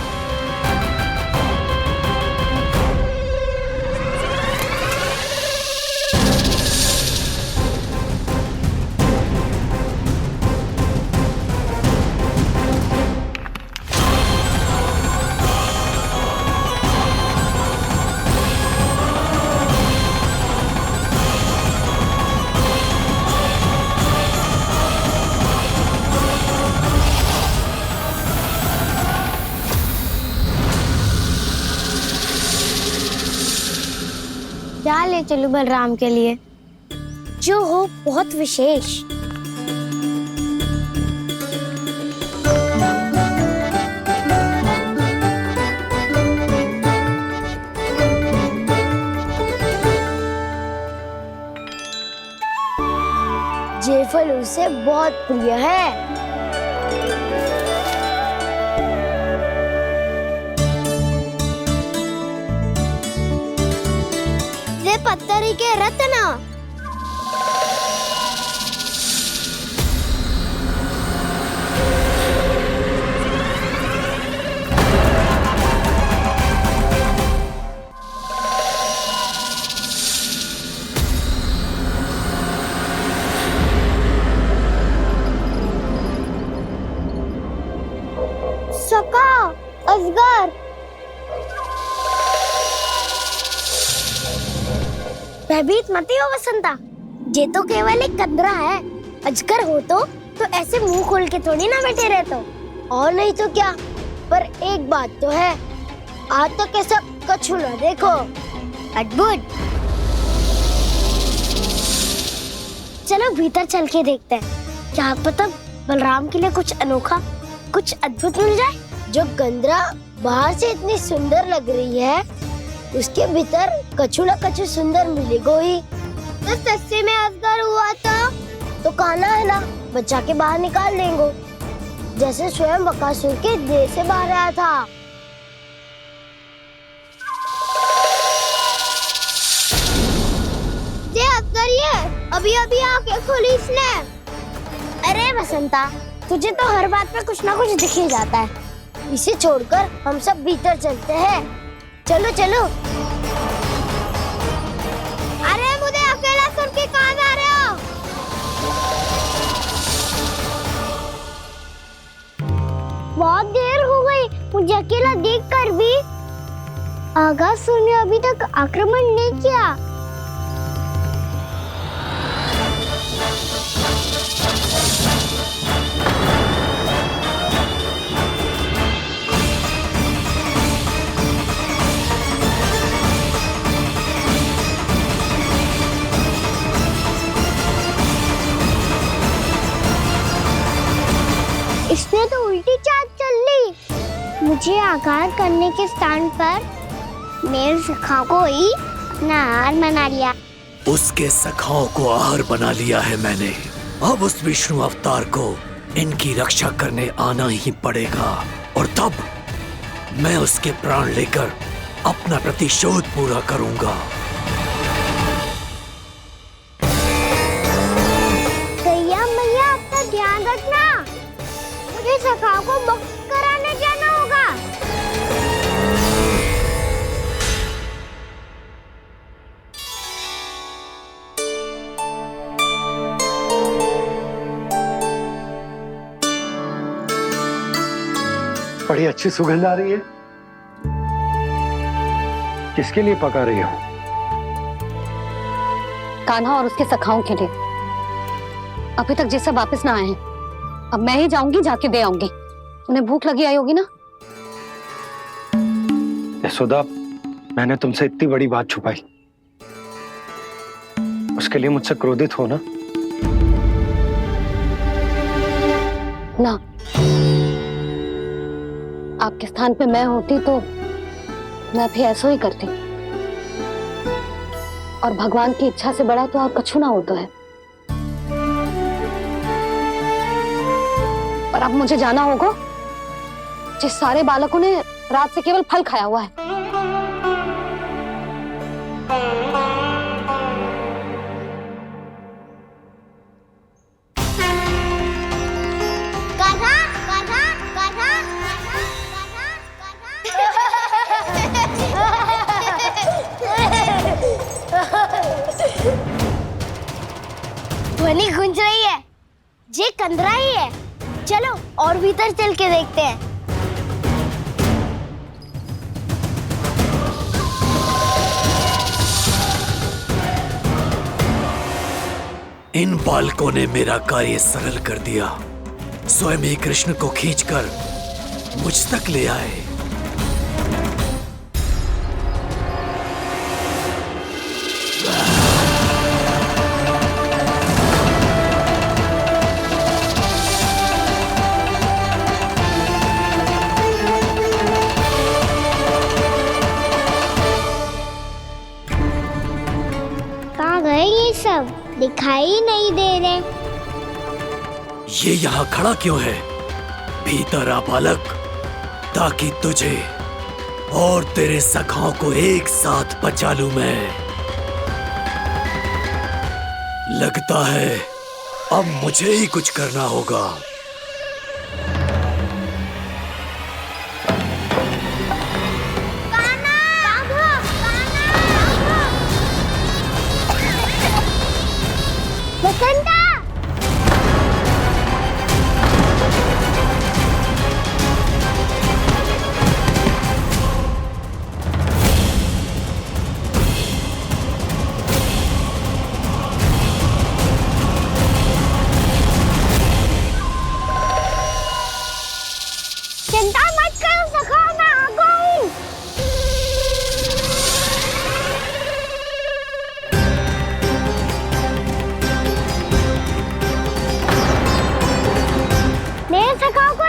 क्या ले चलूं बलराम के लिए जो हो बहुत विशेष? ये फल उसे बहुत प्रिय है। पत्थरी के रत्न। सका, असगर, भयभीत मत हो वसंता, ये तो केवल एक कंदरा है। अजगर हो तो ऐसे मुंह खोल के थोड़ी ना बैठे रहते हो। और नहीं तो क्या, पर एक बात तो है, आज तक ऐसा कछु ना देखो। अद्भुत। चलो भीतर चल के देखते हैं, क्या पता बलराम के लिए कुछ अनोखा, कुछ अद्भुत मिल जाए। जो गंदरा बाहर से इतनी सुंदर लग रही है, उसके भीतर कछु न कछु सुंदर मिलेगा ही। तो सच्चे में अजगर हुआ तो कान्हा है ना, बच्चा के बाहर निकाल देंगे, जैसे स्वयं बकासुर के देह से बाहर आया था। ये अजगर ही है, अभी अभी आंखें खोली इसने। अरे बसंता, तुझे तो हर बात में कुछ ना कुछ दिख ही जाता है। इसे छोड़कर हम सब भीतर चलते हैं। चलो चलो। अरे मुझे अकेला सुन के कहाँ जा रहे हो? बहुत देर हो गई मुझे अकेला देखकर भी। अघासुर ने अभी तक आक्रमण नहीं किया। इसने तो उल्टी चाल चल ली। मुझे आघात करने के स्थान पर मेरे सखा को ही अपना आहार बना लिया। उसके सखाओं को आहार बना लिया है मैंने। अब उस विष्णु अवतार को इनकी रक्षा करने आना ही पड़ेगा, और तब मैं उसके प्राण लेकर अपना प्रतिशोध पूरा करूंगा। गैया मैया, अपना ध्यान रखना, मुझे सखाओं को मुक्त कराने जाना होगा। बड़ी अच्छी सुगंध आ रही है। किसके लिए पका रही हो? कान्हा और उसके सखाओं के लिए। अभी तक जैसे वापस ना आए हैं, अब मैं ही जाऊंगी, जाके दे आऊंगी। उन्हें भूख लगी आई होगी ना। यशोदा, मैंने तुमसे इतनी बड़ी बात छुपाई, उसके लिए मुझसे क्रोधित हो ना? ना, आपके स्थान पे मैं होती तो मैं भी ऐसा ही करती, और भगवान की इच्छा से बड़ा तो और कछु ना होता है। पर अब मुझे जाना होगा। जिस सारे बालकों ने रात से केवल फल खाया हुआ है। ध्वनि गूंज रही है, ये कंदरा ही है। चलो और भीतर चल के देखते हैं। इन बालकों ने मेरा कार्य सरल कर दिया। स्वयं ही कृष्ण को खींचकर मुझ तक ले आए। सब दिखाई नहीं दे रहे। ये यहाँ खड़ा क्यों है? भीतर आ बालक, ताकि तुझे और तेरे सखाओं को एक साथ बचा लूं मैं। लगता है अब मुझे ही कुछ करना होगा।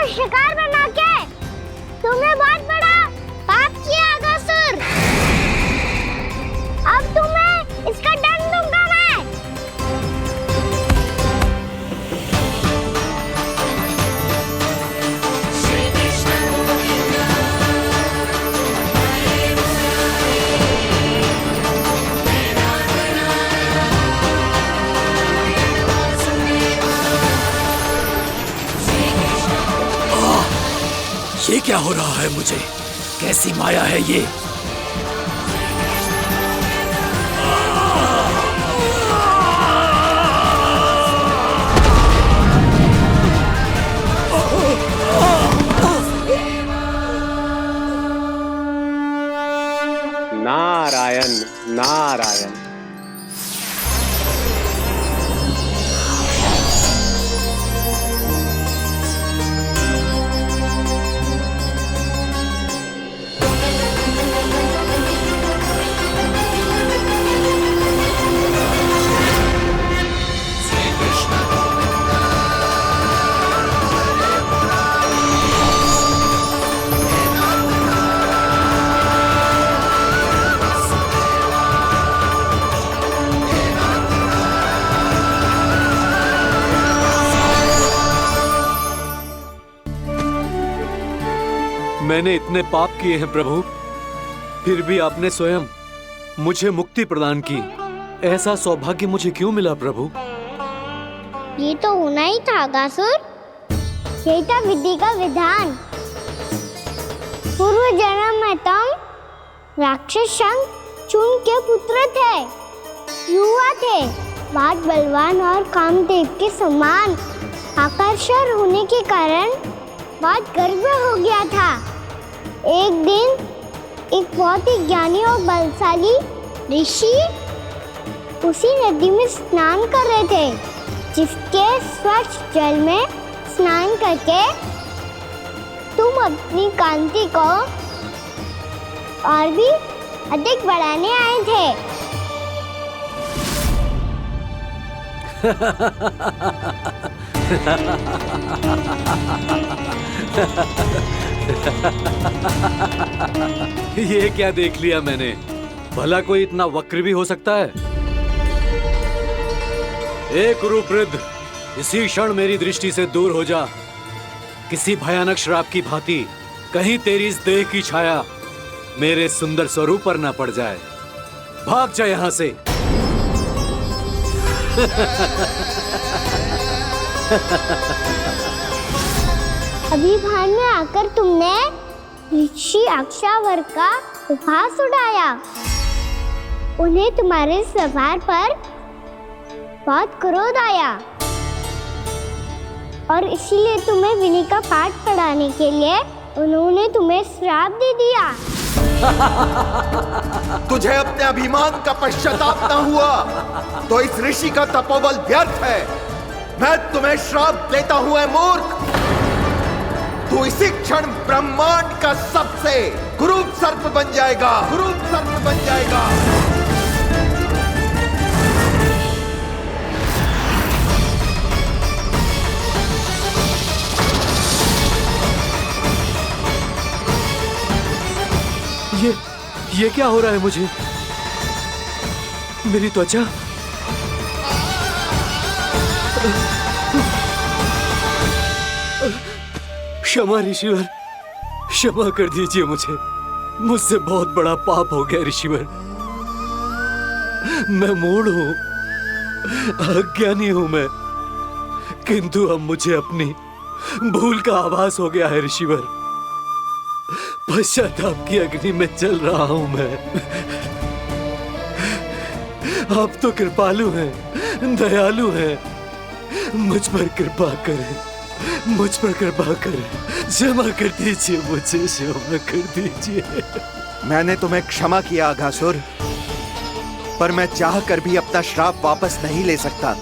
शिकार बना के तुमने बहुत बड़ा पाप किया अगासुर। अब तुम्हें इसका दंड दूंगा मैं। ये क्या हो रहा है मुझे? कैसी माया है ये? नारायण नारायण। मैंने इतने पाप किए हैं प्रभु, फिर भी आपने स्वयं मुझे मुक्ति प्रदान की। ऐसा सौभाग्य मुझे क्यों मिला प्रभु? ये तो होना ही था अगासुर, यही था विधि का विधान। पूर्व जन्म में तुम राक्षस शंखचूड़ के पुत्र थे, युवा थे, बहुत बलवान और कामदेव के समान। आकर्षण होने के कारण बहुत गर्व हो गया था। एक दिन एक बहुत ही ज्ञानी और बलशाली ऋषि उसी नदी में स्नान कर रहे थे, जिसके स्वच्छ जल में स्नान करके तुम अपनी कांति को और भी अधिक बढ़ाने आए थे। ये क्या देख लिया मैंने? भला कोई इतना वक्र भी हो सकता है? एक कुरुवृद्ध, इसी क्षण मेरी दृष्टि से दूर हो जा। किसी भयानक श्राप की भांति कहीं तेरी इस देह की छाया मेरे सुंदर स्वरूप पर न पड़ जाए। भाग जा यहाँ से। अभी भान में आकर तुमने ऋषि अक्षावर का उपहास उड़ाया। उन्हें तुम्हारे व्यवहार पर बहुत क्रोध आया और इसीलिए तुम्हें विधि का पाठ पढ़ाने के लिए उन्होंने तुम्हें श्राप दे दिया। तुझे अपने अभिमान का पश्चाताप न हुआ तो इस ऋषि का तपोबल व्यर्थ है। मैं तुम्हें श्राप देता हूं ऐ मूर्ख। तू इसी क्षण ब्रह्मांड का सबसे कुरूप सर्प बन जाएगा, कुरूप सर्प बन जाएगा। ये क्या हो रहा है मुझे? मेरी त्वचा, क्षमा ऋषिवर, क्षमा कर दीजिए मुझे। मुझसे बहुत बड़ा पाप हो गया ऋषिवर। मैं मूढ़ हूं, अज्ञानी हूं मैं, किंतु अब मुझे अपनी भूल का आभास हो गया है ऋषिवर। पश्चाताप की अग्नि में जल रहा हूं मैं। आप तो कृपालु हैं, दयालु हैं, मुझ पर कृपा करें, मुझ पर कृपा करें, क्षमा कर दीजिए मुझे, क्षमा कर दीजिए। मैंने तुम्हें क्षमा किया अघासुर, पर मैं चाहकर भी अपना श्राप वापस नहीं ले सकता।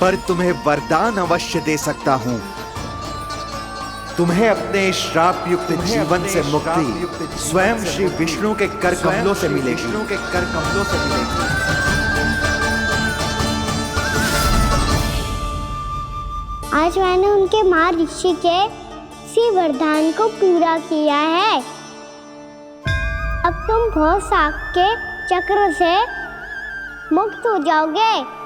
पर तुम्हें वरदान अवश्य दे सकता हूं। तुम्हें अपने श्राप युक्त जीवन से मुक्ति स्वयं श्री विष्णु के कर कमलों से मिलेगी। आज मैंने उनके महर्षि के इसी वरदान को पूरा किया है। अब तुम भव साग के चक्र से मुक्त हो जाओगे।